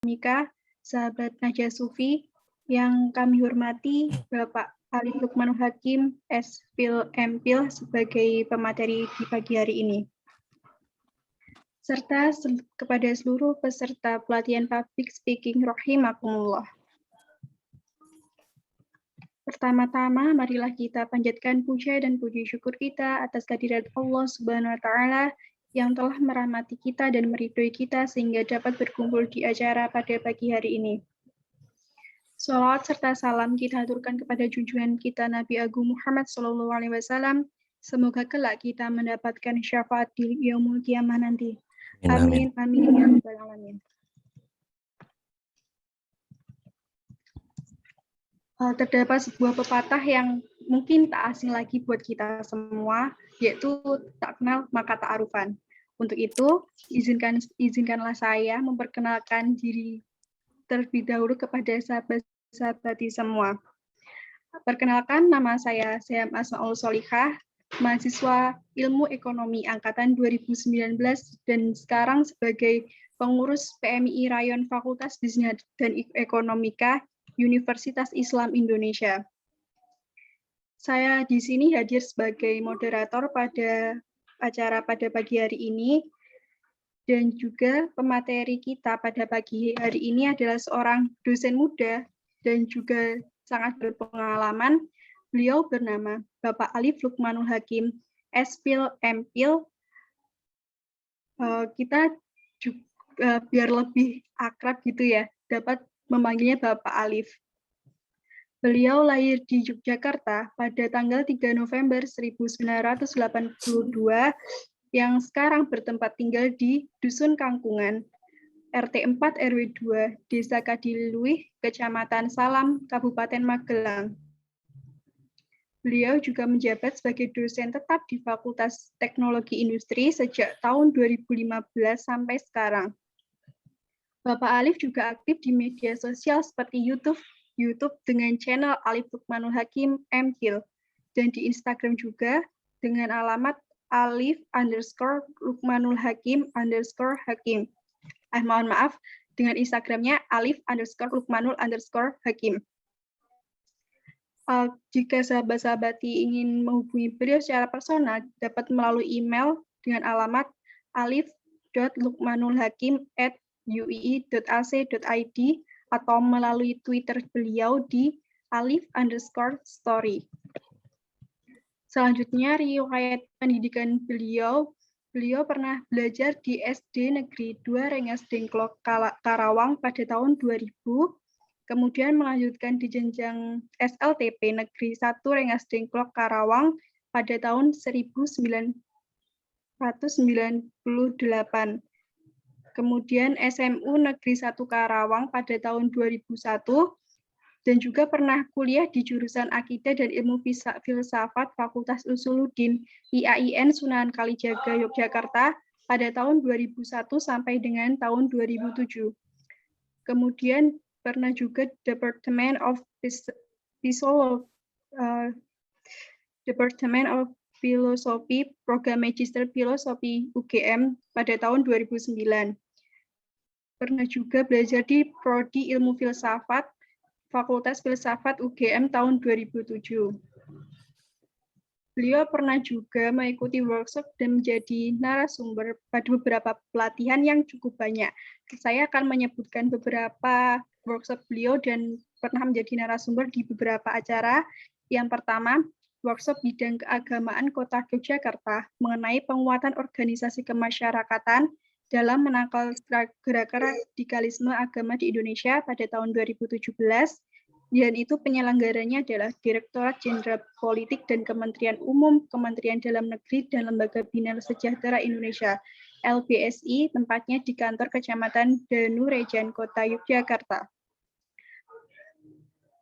Mika, sahabat Najah Sufi, yang kami hormati Bapak Ali Lukmanul Hakim, S.Phil M.Phil sebagai pemateri di pagi hari ini. Serta kepada seluruh peserta pelatihan public speaking rahimakumullah. Pertama-tama, marilah kita panjatkan puja dan puji syukur kita atas kehadirat Allah Subhanahu wa Ta'ala yang telah merahmati kita dan meridhoi kita sehingga dapat berkumpul di acara pada pagi hari ini. Shalawat serta salam kita aturkan kepada junjungan kita Nabi Agung Muhammad SAW. Semoga kelak kita mendapatkan syafaat di yaumul qiyamah nanti. Amin, amin, ya rabbal alamin. Terdapat sebuah pepatah yang mungkin tak asing lagi buat kita semua, yaitu tak kenal maka tak arufan. Untuk itu, izinkanlah saya memperkenalkan diri terlebih dahulu kepada sahabat-sahabati semua. Perkenalkan, nama saya Syam Asmaul Solihah, mahasiswa Ilmu Ekonomi Angkatan 2019 dan sekarang sebagai pengurus PMI Rayon Fakultas Bisnis dan Ekonomika Universitas Islam Indonesia. Saya di sini hadir sebagai moderator pada acara pada pagi hari ini, dan juga pemateri kita pada pagi hari ini adalah seorang dosen muda dan juga sangat berpengalaman. Beliau bernama Bapak Ali Lukmanul Hakim, S.Phil M.Phil. Kita juga, biar lebih akrab gitu ya, dapat memanggilnya Bapak Alif. Beliau lahir di Yogyakarta pada tanggal 3 November 1982 yang sekarang bertempat tinggal di Dusun Kangkungan, RT 4 RW 2, Desa Kadiluih, Kecamatan Salam, Kabupaten Magelang. Beliau juga menjabat sebagai dosen tetap di Fakultas Teknologi Industri sejak tahun 2015 sampai sekarang. Bapak Alif juga aktif di media sosial seperti YouTube dengan channel Alif Lukmanul Hakim M.Phil dan di Instagram juga dengan alamat Alif_Lukmanul Hakim_Hakim. Mohon maaf, dengan Instagramnya Alif_Lukmanul_Hakim. Jika sahabat-sahabati ingin menghubungi beliau secara personal, dapat melalui email dengan alamat alif.lukmanulhakim@uii.ac.id atau melalui Twitter beliau di alif_story. Selanjutnya, riwayat pendidikan beliau pernah belajar di SD Negeri 2 Rengas Dengklok, Karawang pada tahun 2000, kemudian melanjutkan di jenjang SLTP Negeri 1 Rengas Dengklok, Karawang pada tahun 1998. Kemudian SMU Negeri 1 Karawang pada tahun 2001, dan juga pernah kuliah di jurusan Akidah dan Ilmu Filsafat Fakultas Usuluddin IAIN Sunan Kalijaga, Yogyakarta pada tahun 2001 sampai dengan tahun 2007. Kemudian pernah juga Department of Philosophy, Program Magister Filosofi UGM pada tahun 2009. Pernah juga belajar di Prodi Ilmu Filsafat Fakultas Filsafat UGM tahun 2007. Beliau pernah juga mengikuti workshop dan menjadi narasumber pada beberapa pelatihan yang cukup banyak. Saya akan menyebutkan beberapa workshop beliau dan pernah menjadi narasumber di beberapa acara. Yang pertama, workshop bidang keagamaan Kota Yogyakarta mengenai penguatan organisasi kemasyarakatan dalam menangkal gerakan radikalisme agama di Indonesia pada tahun 2017. Dan itu penyelenggaranya adalah Direktorat Jenderal Politik dan Kementerian Umum, Kementerian Dalam Negeri, dan Lembaga Bina Sejahtera Indonesia, LBSI, tempatnya di kantor Kecamatan Danurejan, Kota Yogyakarta.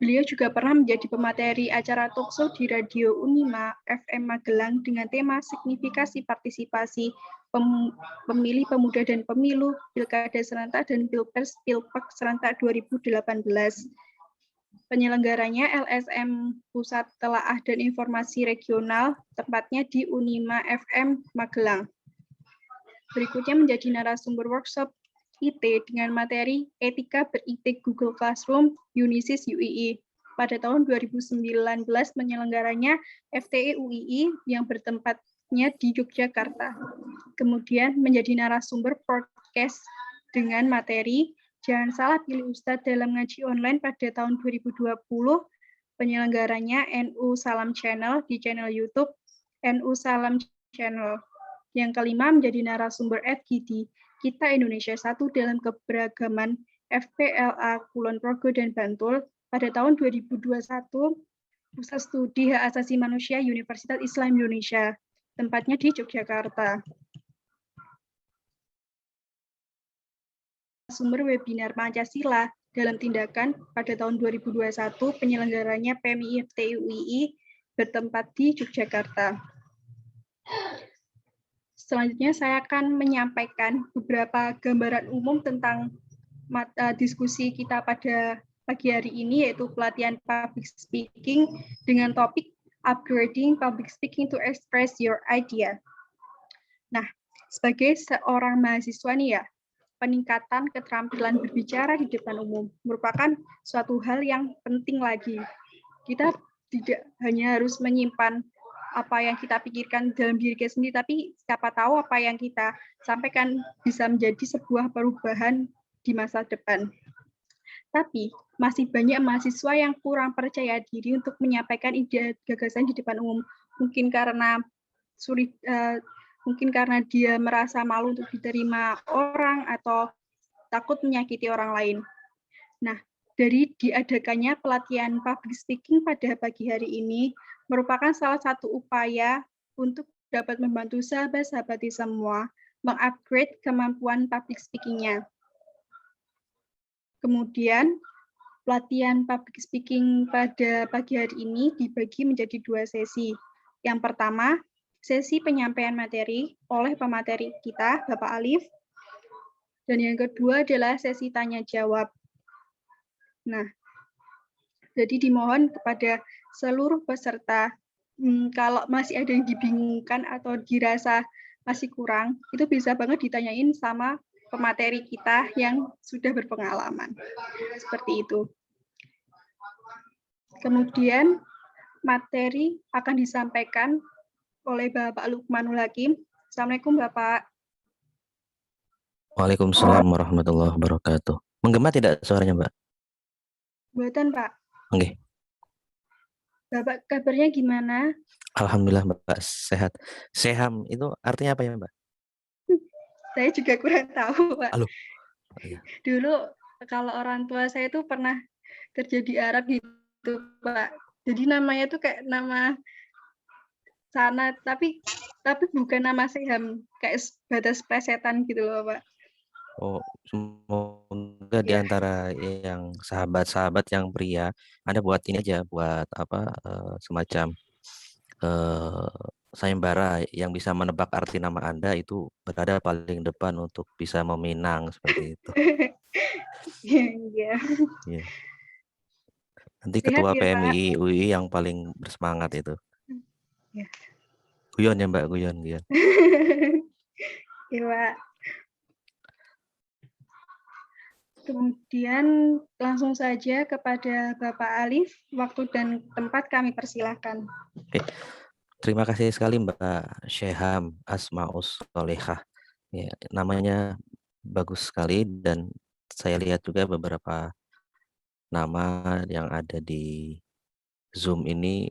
Beliau juga pernah menjadi pemateri acara talkshow di Radio Unima FM Magelang dengan tema signifikasi partisipasi pemilih pemuda dan pemilu, Pilkada Serentak dan Pilpres Pilpek Serentak 2018. Penyelenggaranya LSM Pusat Telaah dan Informasi Regional, tempatnya di Unima FM Magelang. Berikutnya menjadi narasumber workshop IT dengan materi Etika Ber-IT Google Classroom Unisys UII. Pada tahun 2019 menyelenggaranya FTE UII yang bertempatnya di Yogyakarta. Kemudian menjadi narasumber podcast dengan materi Jangan Salah Pilih Ustadz dalam Ngaji Online pada tahun 2020. Penyelenggaranya NU Salam Channel di channel YouTube NU Salam Channel. Yang kelima menjadi narasumber FGD Kita Indonesia Satu dalam Keberagaman FPLA Kulon Progo dan Bantul pada tahun 2021 Pusat Studi Hak Asasi Manusia Universitas Islam Indonesia, tempatnya di Yogyakarta. Sumber webinar Pancasila dalam tindakan pada tahun 2021 penyelenggaranya PMI FTI UII bertempat di Yogyakarta. Selanjutnya saya akan menyampaikan beberapa gambaran umum tentang diskusi kita pada pagi hari ini, yaitu pelatihan public speaking dengan topik Upgrading Public Speaking to Express Your Idea. Nah, sebagai seorang mahasiswa nih ya, peningkatan keterampilan berbicara di depan umum merupakan suatu hal yang penting lagi. Kita tidak hanya harus menyimpan apa yang kita pikirkan dalam diri kita sendiri, tapi siapa tahu apa yang kita sampaikan bisa menjadi sebuah perubahan di masa depan. Tapi masih banyak mahasiswa yang kurang percaya diri untuk menyampaikan ide gagasan di depan umum. Mungkin karena sulit, mungkin karena dia merasa malu untuk diterima orang atau takut menyakiti orang lain. Nah, dari diadakannya pelatihan public speaking pada pagi hari ini merupakan salah satu upaya untuk dapat membantu sahabat-sahabati semua mengupgrade kemampuan public speaking-nya. Kemudian, pelatihan public speaking pada pagi hari ini dibagi menjadi 2 sesi. Yang pertama, sesi penyampaian materi oleh pemateri kita, Bapak Alif. Dan yang kedua adalah sesi tanya-jawab. Nah, jadi dimohon kepada seluruh peserta, kalau masih ada yang dibingungkan atau dirasa masih kurang, itu bisa banget ditanyain sama pemateri kita yang sudah berpengalaman. Seperti itu. Kemudian materi akan disampaikan oleh Bapak Lukmanul Hakim. Assalamualaikum Bapak. Waalaikumsalam warahmatullahi wabarakatuh. Menggema tidak suaranya, Mbak? Buatan Pak. Oke. Bapak kabarnya gimana? Alhamdulillah Mbak sehat. Seham itu artinya apa ya Mbak? Saya juga kurang tahu Pak. Halo. Oh, iya. Dulu kalau orang tua saya itu pernah kerja di Arab gitu Pak. Jadi namanya tuh kayak nama sana, tapi bukan nama Seham, kayak batas plesetan gitu loh Pak. Oh, semoga di antara yang sahabat-sahabat yang pria, Anda buat ini aja, buat apa semacam sayembara yang bisa menebak arti nama Anda itu berada paling depan untuk bisa meminang seperti itu. Iya. Iya. Nanti ketua PMI UI yang paling bersemangat itu. Ya. Guyon ya Mbak, guyon. Iya Pak. Kemudian langsung saja kepada Bapak Alif, waktu dan tempat kami persilahkan. Oke. Terima kasih sekali Mbak Syeham Asmaus Solehah. Ya, namanya bagus sekali dan saya lihat juga beberapa nama yang ada di Zoom ini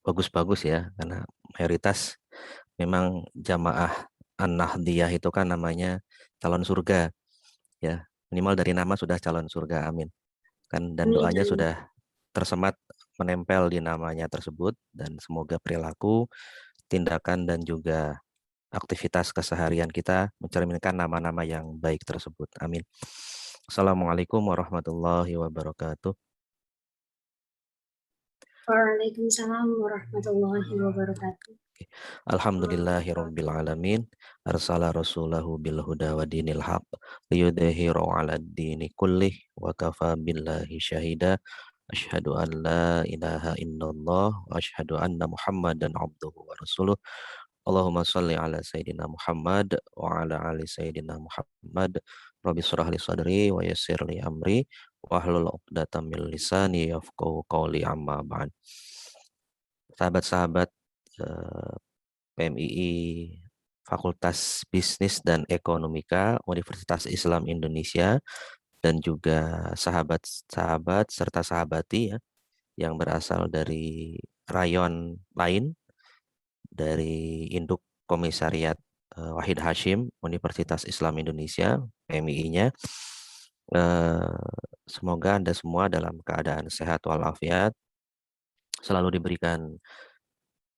bagus-bagus ya, karena mayoritas memang jamaah An-Nahdiyah itu kan namanya calon surga ya, minimal dari nama sudah calon surga, amin kan, dan doanya sudah tersemat menempel di namanya tersebut, dan semoga perilaku, tindakan dan juga aktivitas keseharian kita mencerminkan nama-nama yang baik tersebut, amin. Assalamualaikum warahmatullahi wabarakatuh. Waalaikumsalam warahmatullahi wabarakatuh. Alhamdulillahirabbil alamin, arsala rasulahu bil huda wa dinil haq liyudhihiru 'alad dini kullih wa kafa billahi syahida. Asyhadu an la ilaha illallah wa asyhadu anna Muhammadan abduhu wa rasuluh. Allahumma sholli ala Sayyidina Muhammad wa ala ali Sayyidina Muhammad. Rabbi shrah li sadri wa yassir li amri wahlul 'uqdatam min lisani yafqahu qawli, amma ba'd. Sahabat-sahabat PMII Fakultas Bisnis dan Ekonomika Universitas Islam Indonesia, dan juga sahabat-sahabat serta sahabati ya yang berasal dari rayon lain dari Induk Komisariat Wahid Hashim Universitas Islam Indonesia PMII-nya. Semoga Anda semua dalam keadaan sehat walafiat, selalu diberikan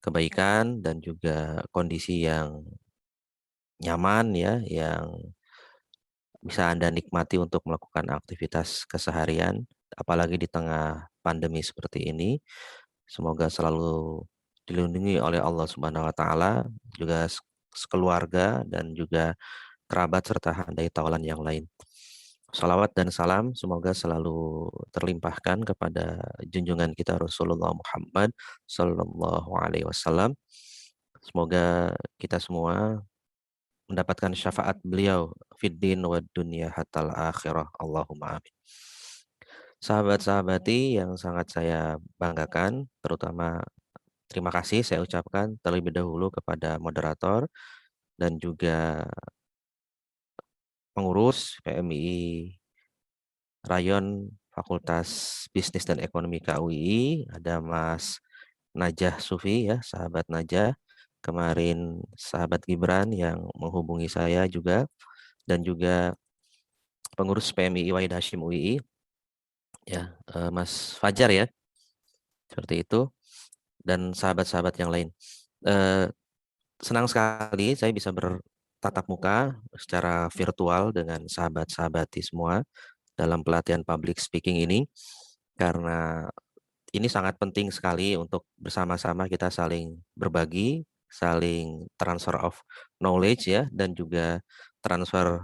kebaikan dan juga kondisi yang nyaman ya, yang bisa Anda nikmati untuk melakukan aktivitas keseharian, apalagi di tengah pandemi seperti ini. Semoga selalu dilindungi oleh Allah Subhanahu wa taala, juga sekeluarga dan juga kerabat serta handai taulan yang lain. Salawat dan salam semoga selalu terlimpahkan kepada junjungan kita Rasulullah Muhammad Sallallahu Alaihi Wasallam. Semoga kita semua mendapatkan syafaat beliau fiddin wa dunya hatal akhirah. Allahumma amin. Sahabat-sahabati yang sangat saya banggakan, terutama terima kasih saya ucapkan terlebih dahulu kepada moderator dan juga pengurus PMII Rayon Fakultas Bisnis dan Ekonomika UII, ada Mas Najah Sufi ya, sahabat Najah. Kemarin sahabat Gibran yang menghubungi saya juga, dan juga pengurus PMII Wahid Hashim UII ya, Mas Fajar ya, seperti itu, dan sahabat-sahabat yang lain. Senang sekali saya bisa bertatap muka secara virtual dengan sahabat-sahabati semua dalam pelatihan public speaking ini, karena ini sangat penting sekali untuk bersama-sama kita saling berbagi, saling transfer of knowledge ya, dan juga transfer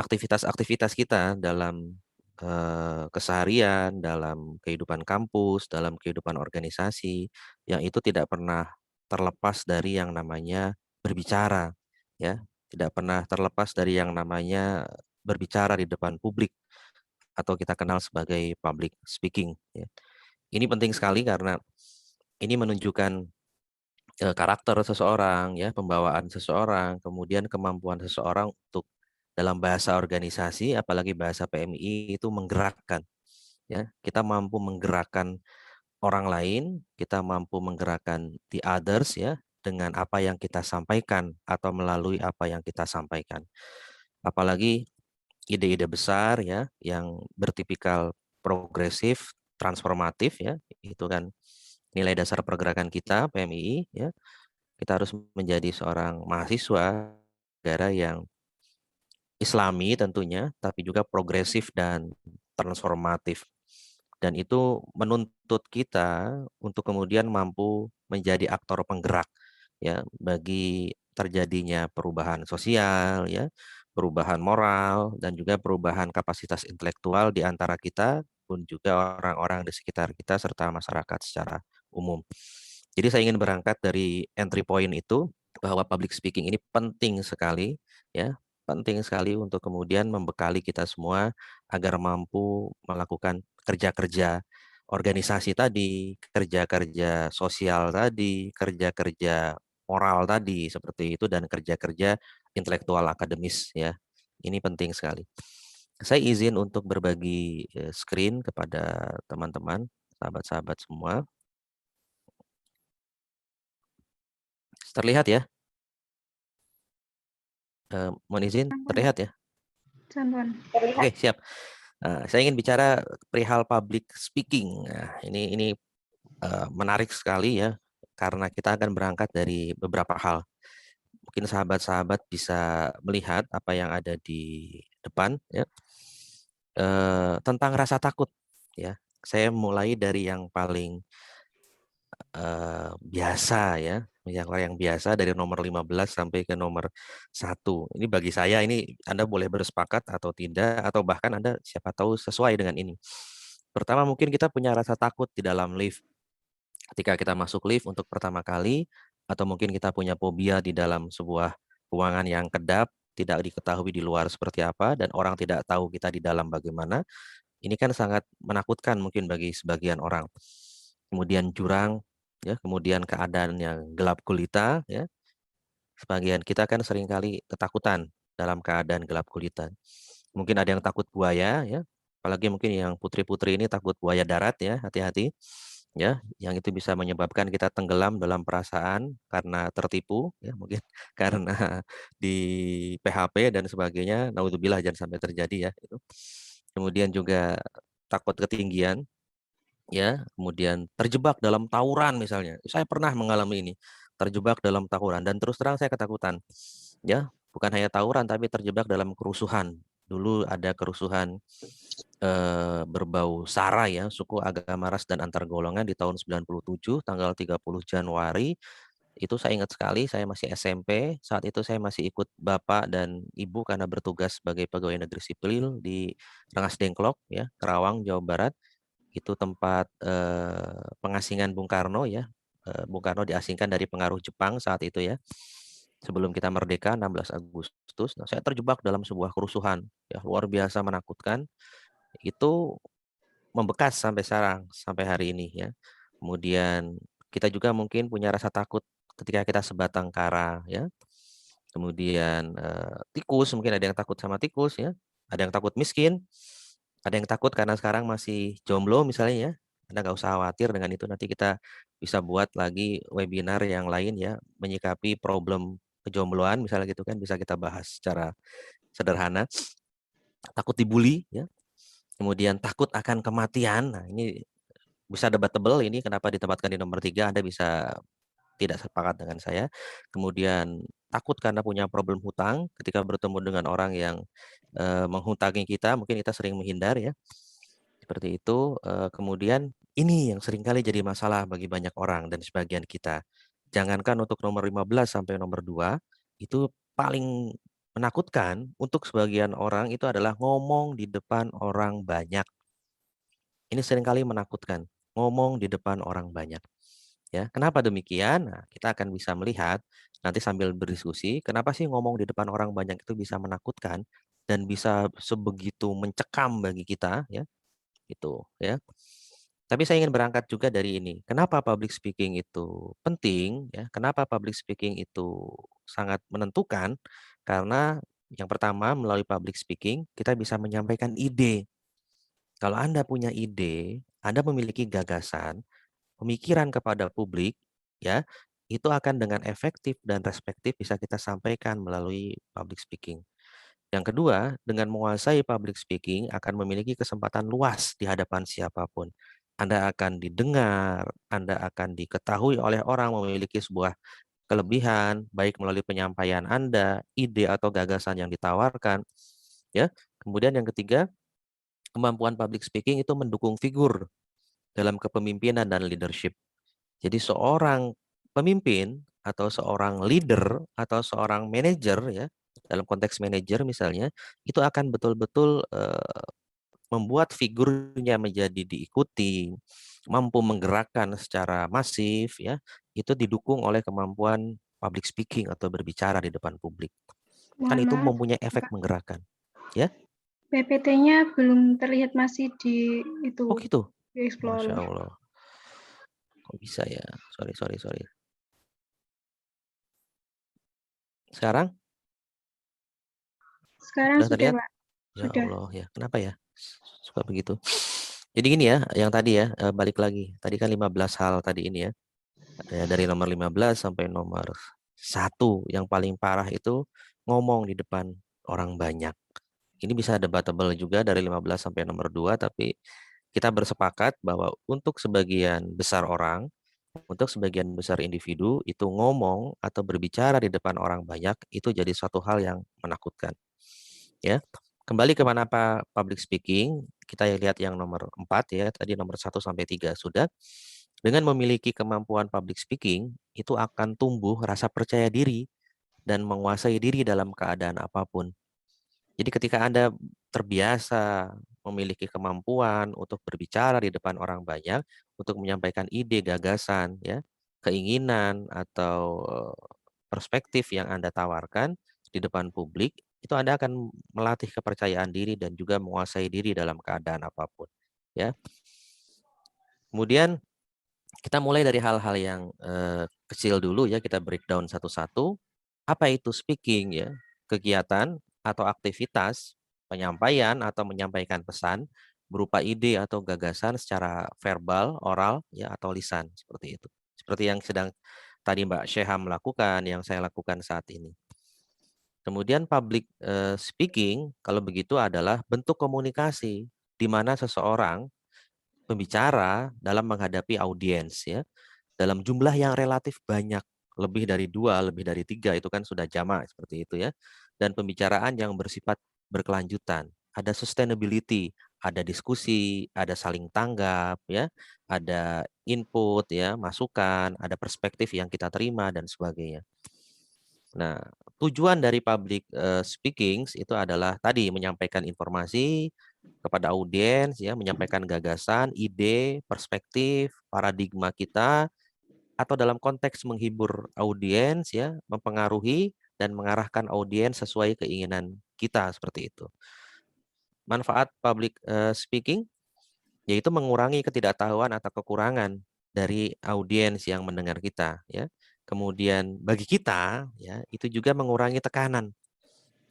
aktivitas-aktivitas kita dalam keseharian, dalam kehidupan kampus, dalam kehidupan organisasi, yang itu tidak pernah terlepas dari yang namanya berbicara, ya, tidak pernah terlepas dari yang namanya berbicara di depan publik atau kita kenal sebagai public speaking. Ya. Ini penting sekali karena ini menunjukkan karakter seseorang, ya, pembawaan seseorang, kemudian kemampuan seseorang untuk dalam bahasa organisasi, apalagi bahasa PMI itu menggerakkan. Ya, kita mampu menggerakkan orang lain, kita mampu menggerakkan the others ya dengan apa yang kita sampaikan atau melalui apa yang kita sampaikan. Apalagi ide-ide besar ya yang bertipikal progresif, transformatif ya, itu kan nilai dasar pergerakan kita PMII ya. Kita harus menjadi seorang mahasiswa negara yang Islami tentunya, tapi juga progresif dan transformatif. Dan itu menuntut kita untuk kemudian mampu menjadi aktor penggerak ya bagi terjadinya perubahan sosial ya, perubahan moral dan juga perubahan kapasitas intelektual di antara kita pun juga orang-orang di sekitar kita serta masyarakat secara umum. Jadi saya ingin berangkat dari entry point itu bahwa public speaking ini penting sekali ya, penting sekali untuk kemudian membekali kita semua agar mampu melakukan kerja-kerja organisasi tadi, kerja-kerja sosial tadi, kerja-kerja moral tadi, seperti itu, dan kerja-kerja intelektual akademis ya. Ini penting sekali. Saya izin untuk berbagi screen kepada teman-teman, sahabat-sahabat semua. Terlihat ya? Mohon izin, terlihat ya? Oke, siap. Saya ingin bicara perihal public speaking. Nah, ini menarik sekali ya, karena kita akan berangkat dari beberapa hal. Mungkin sahabat-sahabat bisa melihat apa yang ada di depan ya. Tentang rasa takut ya. Saya mulai dari yang paling biasa ya, yang biasa dari nomor 15 sampai ke nomor 1. Ini bagi saya ini Anda boleh bersepakat atau tidak, atau bahkan Anda siapa tahu sesuai dengan ini. Pertama, mungkin kita punya rasa takut di dalam lift. Ketika kita masuk lift untuk pertama kali, atau mungkin kita punya fobia di dalam sebuah ruangan yang kedap, tidak diketahui di luar seperti apa, dan orang tidak tahu kita di dalam bagaimana. Ini kan sangat menakutkan mungkin bagi sebagian orang. Kemudian jurang, ya, kemudian keadaan yang gelap gulita, ya. Sebagian kita kan seringkali ketakutan dalam keadaan gelap gulita. Mungkin ada yang takut buaya, ya. Apalagi mungkin yang putri-putri ini takut buaya darat, ya, hati-hati. Ya, yang itu bisa menyebabkan kita tenggelam dalam perasaan karena tertipu, ya, mungkin karena di PHP dan sebagainya. Naudzubillah, jangan sampai terjadi ya itu. Kemudian juga takut ketinggian, ya, kemudian terjebak dalam tawuran misalnya. Saya pernah mengalami ini, terjebak dalam tawuran dan terus terang saya ketakutan. Ya, bukan hanya tawuran tapi terjebak dalam kerusuhan. Dulu ada kerusuhan berbau SARA, ya, suku agama ras dan antar golongan di tahun 97 tanggal 30 Januari. Itu saya ingat sekali, saya masih SMP. Saat itu saya masih ikut bapak dan ibu karena bertugas sebagai pegawai negeri sipil di Rengas Dengklok, ya, Karawang, Jawa Barat. Itu tempat pengasingan Bung Karno, ya. Bung Karno diasingkan dari pengaruh Jepang saat itu, ya. Sebelum kita merdeka 16 Agustus. Nah, saya terjebak dalam sebuah kerusuhan, ya, luar biasa menakutkan. Itu membekas sampai sekarang, sampai hari ini, ya. Kemudian kita juga mungkin punya rasa takut ketika kita sebatang kara, ya. Kemudian tikus, mungkin ada yang takut sama tikus, ya. Ada yang takut miskin, ada yang takut karena sekarang masih jomblo misalnya, ya. Anda nggak usah khawatir dengan itu, nanti kita bisa buat lagi webinar yang lain, ya, menyikapi problem kejombloan misalnya gitu kan, bisa kita bahas secara sederhana. Takut dibully, ya. Kemudian takut akan kematian. Nah, ini bisa debatable ini kenapa ditempatkan di nomor 3, Anda bisa tidak sepakat dengan saya. Kemudian takut karena punya problem hutang ketika bertemu dengan orang yang menghutangi kita, mungkin kita sering menghindar, ya. Seperti itu. Kemudian ini yang seringkali jadi masalah bagi banyak orang dan sebagian kita. Jangankan untuk nomor 15 sampai nomor 2, itu paling menakutkan untuk sebagian orang itu adalah ngomong di depan orang banyak. Ini seringkali menakutkan, ngomong di depan orang banyak. Ya, kenapa demikian? Nah, kita akan bisa melihat nanti sambil berdiskusi, kenapa sih ngomong di depan orang banyak itu bisa menakutkan dan bisa sebegitu mencekam bagi kita, ya, itu, ya. Tapi saya ingin berangkat juga dari ini. Kenapa public speaking itu penting, ya? Kenapa public speaking itu sangat menentukan? Karena yang pertama, melalui public speaking kita bisa menyampaikan ide. Kalau Anda punya ide, Anda memiliki gagasan, pemikiran kepada publik, ya, itu akan dengan efektif dan respektif bisa kita sampaikan melalui public speaking. Yang kedua, dengan menguasai public speaking akan memiliki kesempatan luas di hadapan siapapun. Anda akan didengar, Anda akan diketahui oleh orang, memiliki sebuah kelebihan, baik melalui penyampaian Anda, ide atau gagasan yang ditawarkan, ya. Kemudian yang ketiga, kemampuan public speaking itu mendukung figur dalam kepemimpinan dan leadership. Jadi seorang pemimpin atau seorang leader atau seorang manajer, ya, dalam konteks manajer misalnya, itu akan betul-betul membuat figurnya menjadi diikuti, mampu menggerakkan secara masif, ya, itu didukung oleh kemampuan public speaking atau berbicara di depan publik. Kan Mohon itu maaf, mempunyai efek Pak. menggerakkan, ya. PPT-nya belum terlihat, masih di Oh itu, gitu. di Masya Explorer. Allah. Kok bisa ya? Sorry. Sekarang Sekarang sudah sudah, terlihat? Pak. Ya Sudah. Allah, ya. Kenapa ya? Suka begitu. Jadi gini ya, yang tadi ya, balik lagi. Tadi kan 15 hal tadi ini ya. Dari nomor 15 sampai nomor 1 yang paling parah itu ngomong di depan orang banyak. Ini bisa debatable juga dari 15 sampai nomor 2, tapi kita bersepakat bahwa untuk sebagian besar orang, untuk sebagian besar individu, itu ngomong atau berbicara di depan orang banyak itu jadi suatu hal yang menakutkan. Ya. Kembali ke mana Pak public speaking, kita lihat yang nomor 4 ya, tadi nomor 1 sampai 3 sudah. Dengan memiliki kemampuan public speaking, itu akan tumbuh rasa percaya diri dan menguasai diri dalam keadaan apapun. Jadi ketika Anda terbiasa memiliki kemampuan untuk berbicara di depan orang banyak, untuk menyampaikan ide, gagasan, ya, keinginan atau perspektif yang Anda tawarkan di depan publik, itu Anda akan melatih kepercayaan diri dan juga menguasai diri dalam keadaan apapun. Ya. Kemudian kita mulai dari hal-hal yang kecil dulu ya, kita breakdown satu-satu. Apa itu speaking ya? Kegiatan atau aktivitas penyampaian atau menyampaikan pesan berupa ide atau gagasan secara verbal, oral ya atau lisan seperti itu. Seperti yang sedang tadi Mbak Syeham lakukan, yang saya lakukan saat ini. Kemudian public speaking kalau begitu adalah bentuk komunikasi di mana seseorang pembicara dalam menghadapi audiens ya, dalam jumlah yang relatif banyak, lebih dari 2, lebih dari 3 itu kan sudah jamak seperti itu ya. Dan pembicaraan yang bersifat berkelanjutan, ada sustainability, ada diskusi, ada saling tanggap ya, ada input ya, masukan, ada perspektif yang kita terima dan sebagainya. Nah, tujuan dari public speaking itu adalah tadi menyampaikan informasi kepada audiens ya, menyampaikan gagasan, ide, perspektif, paradigma kita atau dalam konteks menghibur audiens ya, mempengaruhi dan mengarahkan audiens sesuai keinginan kita seperti itu. Manfaat public speaking yaitu mengurangi ketidaktahuan atau kekurangan dari audiens yang mendengar kita ya. Kemudian bagi kita ya, itu juga mengurangi tekanan.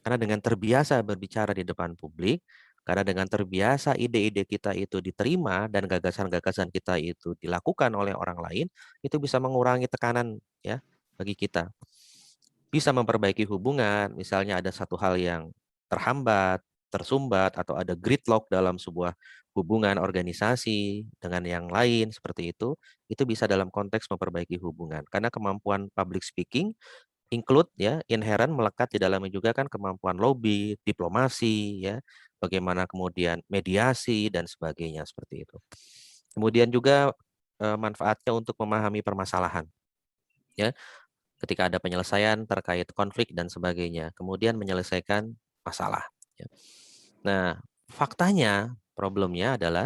Karena dengan terbiasa berbicara di depan publik, karena dengan terbiasa ide-ide kita itu diterima dan gagasan-gagasan kita itu dilakukan oleh orang lain, itu bisa mengurangi tekanan ya bagi kita. Bisa memperbaiki hubungan, misalnya ada satu hal yang terhambat, tersumbat, atau ada gridlock dalam sebuah hubungan organisasi dengan yang lain seperti itu bisa dalam konteks memperbaiki hubungan. Karena kemampuan public speaking include ya, inherent melekat di dalamnya juga kan kemampuan lobby, diplomasi ya, bagaimana kemudian mediasi dan sebagainya seperti itu. Kemudian juga manfaatnya untuk memahami permasalahan ya. Ketika ada penyelesaian terkait konflik dan sebagainya, kemudian menyelesaikan masalah ya. Nah, faktanya problemnya adalah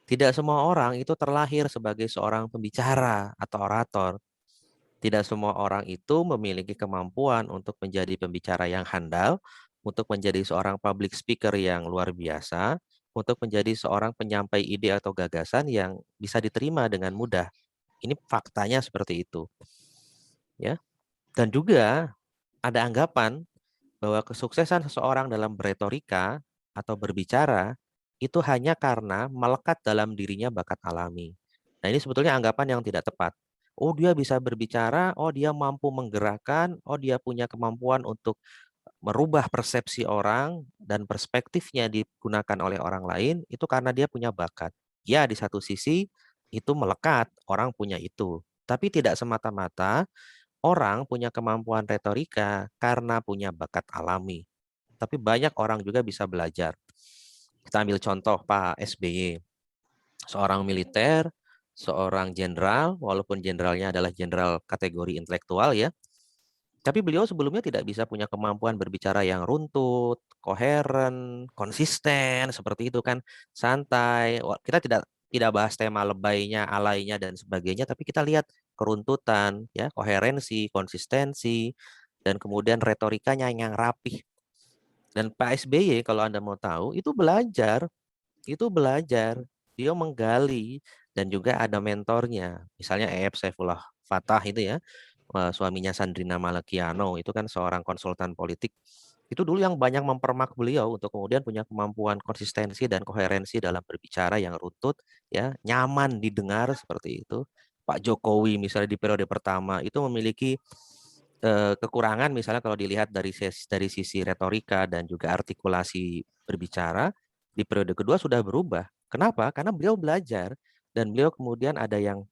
tidak semua orang itu terlahir sebagai seorang pembicara atau orator. Tidak semua orang itu memiliki kemampuan untuk menjadi pembicara yang handal, untuk menjadi seorang public speaker yang luar biasa, untuk menjadi seorang penyampai ide atau gagasan yang bisa diterima dengan mudah. Ini faktanya seperti itu. Ya. Dan juga ada anggapan bahwa kesuksesan seseorang dalam beretorika atau berbicara itu hanya karena melekat dalam dirinya bakat alami. Nah, ini sebetulnya anggapan yang tidak tepat. Oh, dia bisa berbicara, oh dia mampu menggerakkan, oh dia punya kemampuan untuk merubah persepsi orang dan perspektifnya digunakan oleh orang lain, itu karena dia punya bakat. Ya, di satu sisi itu melekat, orang punya itu. Tapi tidak semata-mata orang punya kemampuan retorika karena punya bakat alami. Tapi banyak orang juga bisa belajar. Kita ambil contoh Pak SBY. Seorang militer, seorang jenderal, walaupun jenderalnya adalah jenderal kategori intelektual ya. Tapi beliau sebelumnya tidak bisa punya kemampuan berbicara yang runtut, koheren, konsisten, seperti itu kan, santai. Kita tidak bahas tema lebaynya, alainya dan sebagainya, tapi kita lihat keruntutan, ya, koherensi, konsistensi, dan kemudian retorikanya yang rapih. Dan Pak SBY kalau Anda mau tahu itu belajar, dia menggali dan juga ada mentornya. Misalnya E.F. Saifullah Fatah itu ya, suaminya Sandrina Malakiano itu kan seorang konsultan politik. Itu dulu yang banyak mempermak beliau untuk kemudian punya kemampuan konsistensi dan koherensi dalam berbicara yang runtut, ya, nyaman didengar seperti itu. Pak Jokowi misalnya di periode pertama itu memiliki kekurangan misalnya kalau dilihat dari sisi retorika dan juga artikulasi berbicara, di periode kedua sudah berubah. Kenapa? Karena beliau belajar dan beliau kemudian ada yang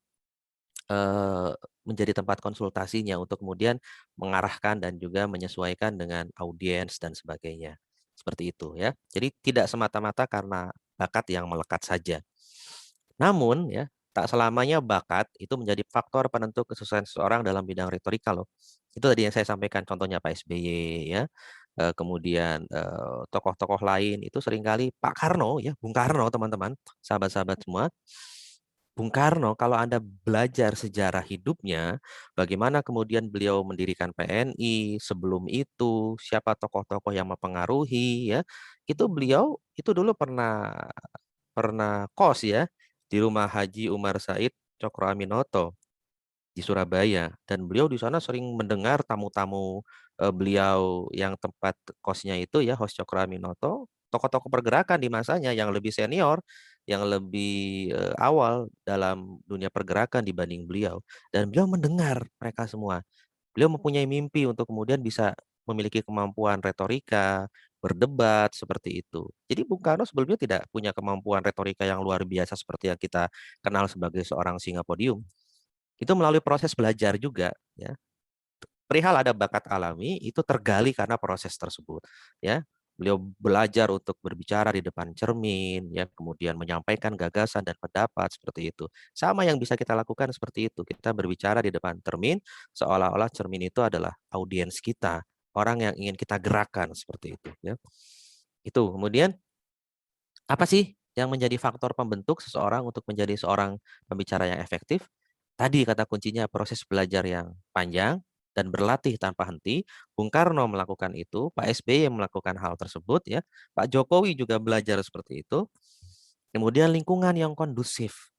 menjadi tempat konsultasinya untuk kemudian mengarahkan dan juga menyesuaikan dengan audiens dan sebagainya. Seperti itu ya. Jadi tidak semata-mata karena bakat yang melekat saja. Namun ya, tak selamanya bakat itu menjadi faktor penentu kesuksesan seseorang dalam bidang retorika loh. Itu tadi yang saya sampaikan contohnya Pak SBY ya. Kemudian tokoh-tokoh lain itu seringkali Pak Karno ya, Bung Karno teman-teman, sahabat-sahabat semua. Bung Karno, kalau Anda belajar sejarah hidupnya, bagaimana kemudian beliau mendirikan PNI, sebelum itu siapa tokoh-tokoh yang mempengaruhi, ya, itu beliau itu dulu pernah pernah kos ya di rumah Haji Umar Said Cokro Aminoto di Surabaya, dan beliau di sana sering mendengar tamu-tamu beliau yang tempat kosnya itu ya, Hos Cokro Aminoto, tokoh-tokoh pergerakan di masanya yang lebih senior, yang lebih awal dalam dunia pergerakan dibanding beliau, dan beliau mendengar mereka semua. Beliau mempunyai mimpi untuk kemudian bisa memiliki kemampuan retorika, berdebat seperti itu. Jadi Bung Karno sebelumnya tidak punya kemampuan retorika yang luar biasa seperti yang kita kenal sebagai seorang singa podium. Itu melalui proses belajar juga, ya. Perihal ada bakat alami itu tergali karena proses tersebut, ya. Beliau belajar untuk berbicara di depan cermin, ya, kemudian menyampaikan gagasan dan pendapat seperti itu. Sama yang bisa kita lakukan seperti itu. Kita berbicara di depan cermin seolah-olah cermin itu adalah audiens kita, orang yang ingin kita gerakkan seperti itu, ya. Itu. Kemudian apa sih yang menjadi faktor pembentuk seseorang untuk menjadi seorang pembicara yang efektif? Tadi kata kuncinya proses belajar yang panjang dan berlatih tanpa henti. Bung Karno melakukan itu, Pak SBY melakukan hal tersebut ya. Pak Jokowi juga belajar seperti itu. Kemudian lingkungan yang kondusif.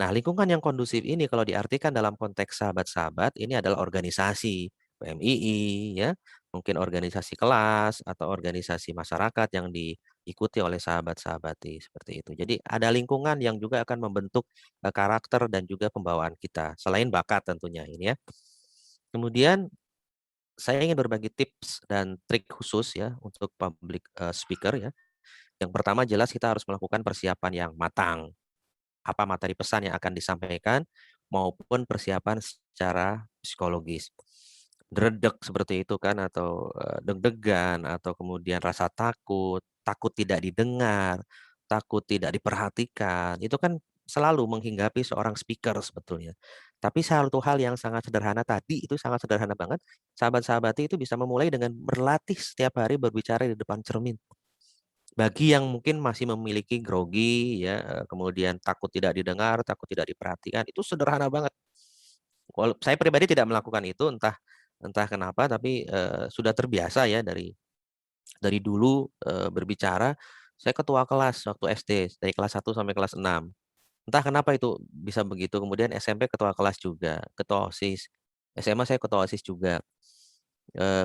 Nah, lingkungan yang kondusif ini kalau diartikan dalam konteks sahabat-sahabat, ini adalah organisasi, PMII, ya, mungkin organisasi kelas atau organisasi masyarakat yang diikuti oleh sahabat-sahabati seperti itu. Jadi ada lingkungan yang juga akan membentuk karakter dan juga pembawaan kita, selain bakat tentunya ini ya. Kemudian saya ingin berbagi tips dan trik khusus ya untuk public speaker ya. Yang pertama jelas kita harus melakukan persiapan yang matang, apa materi pesan yang akan disampaikan maupun persiapan secara psikologis. Dredeg seperti itu kan atau deg-degan atau kemudian rasa takut, takut tidak didengar, takut tidak diperhatikan. Itu kan selalu menghinggapi seorang speaker sebetulnya. Tapi satu hal yang sangat sederhana tadi itu sangat sederhana banget. Sahabat-sahabati itu bisa memulai dengan berlatih setiap hari berbicara di depan cermin. Bagi yang mungkin masih memiliki grogi ya, kemudian takut tidak didengar, takut tidak diperhatikan, itu sederhana banget. Saya pribadi tidak melakukan itu, entah entah kenapa, tapi sudah terbiasa ya dari dulu berbicara. Saya ketua kelas waktu SD, dari kelas 1 sampai kelas 6. Entah kenapa itu bisa begitu. Kemudian SMP ketua kelas juga, ketua OSIS. SMA saya ketua OSIS juga.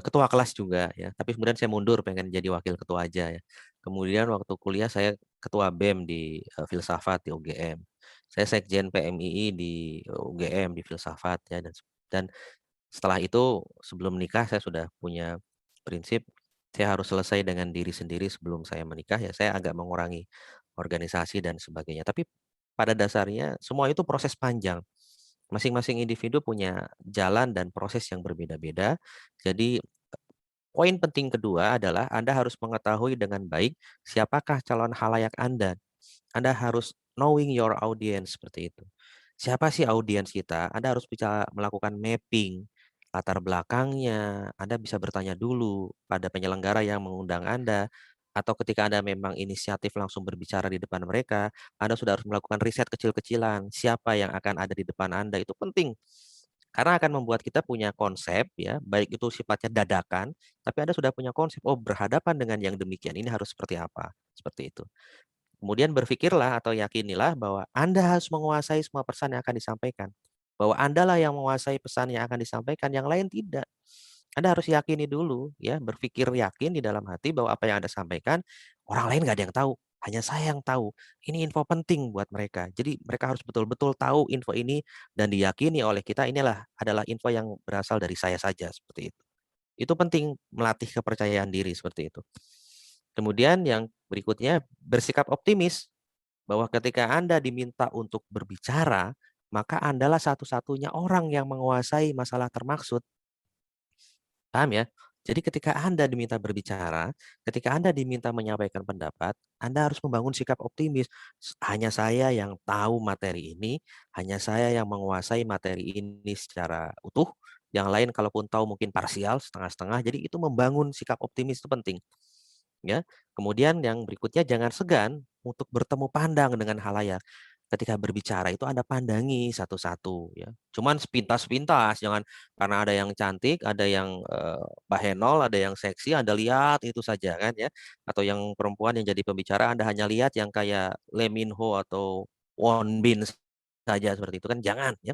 Ketua kelas juga ya, tapi kemudian saya mundur pengen jadi wakil ketua aja ya. Kemudian waktu kuliah saya ketua BEM di filsafat di UGM. Saya sekjen PMII di UGM di filsafat ya, dan setelah itu sebelum menikah saya sudah punya prinsip saya harus selesai dengan diri sendiri sebelum saya menikah ya, saya agak mengurangi organisasi dan sebagainya. Tapi pada dasarnya semua itu proses panjang. Masing-masing individu punya jalan dan proses yang berbeda-beda. Jadi, poin penting kedua adalah Anda harus mengetahui dengan baik siapakah calon khalayak Anda. Anda harus knowing your audience seperti itu. Siapa sih audiens kita? Anda harus bisa melakukan mapping latar belakangnya. Anda bisa bertanya dulu pada penyelenggara yang mengundang Anda, atau ketika Anda memang inisiatif langsung berbicara di depan mereka, Anda sudah harus melakukan riset kecil-kecilan. Siapa yang akan ada di depan Anda itu penting. Karena akan membuat kita punya konsep ya, baik itu sifatnya dadakan, tapi Anda sudah punya konsep, oh berhadapan dengan yang demikian ini harus seperti apa, seperti itu. Kemudian berpikirlah atau yakinilah bahwa Anda harus menguasai semua pesan yang akan disampaikan. Bahwa Anda lah yang menguasai pesan yang akan disampaikan, yang lain tidak. Anda harus yakini dulu, ya, berpikir yakin di dalam hati bahwa apa yang Anda sampaikan, orang lain nggak ada yang tahu, hanya saya yang tahu. Ini info penting buat mereka. Jadi mereka harus betul-betul tahu info ini dan diyakini oleh kita inilah adalah info yang berasal dari saya saja, seperti itu. Itu penting melatih kepercayaan diri seperti itu. Kemudian yang berikutnya bersikap optimis bahwa ketika Anda diminta untuk berbicara, maka Andalah satu-satunya orang yang menguasai masalah termaksud. Paham ya? Jadi ketika Anda diminta berbicara, ketika Anda diminta menyampaikan pendapat, Anda harus membangun sikap optimis. Hanya saya yang tahu materi ini, hanya saya yang menguasai materi ini secara utuh. Yang lain kalaupun tahu mungkin parsial, setengah-setengah. Jadi itu membangun sikap optimis itu penting. Ya. Kemudian yang berikutnya jangan segan untuk bertemu pandang dengan halayak. ketika berbicara itu Anda pandangi satu-satu ya. Cuman sepintas-pintas, jangan karena ada yang cantik, ada yang bahenol, ada yang seksi, Anda lihat itu saja kan ya. Atau yang perempuan yang jadi pembicara Anda hanya lihat yang kayak Lee Min Ho atau Won Bin saja seperti itu kan jangan ya.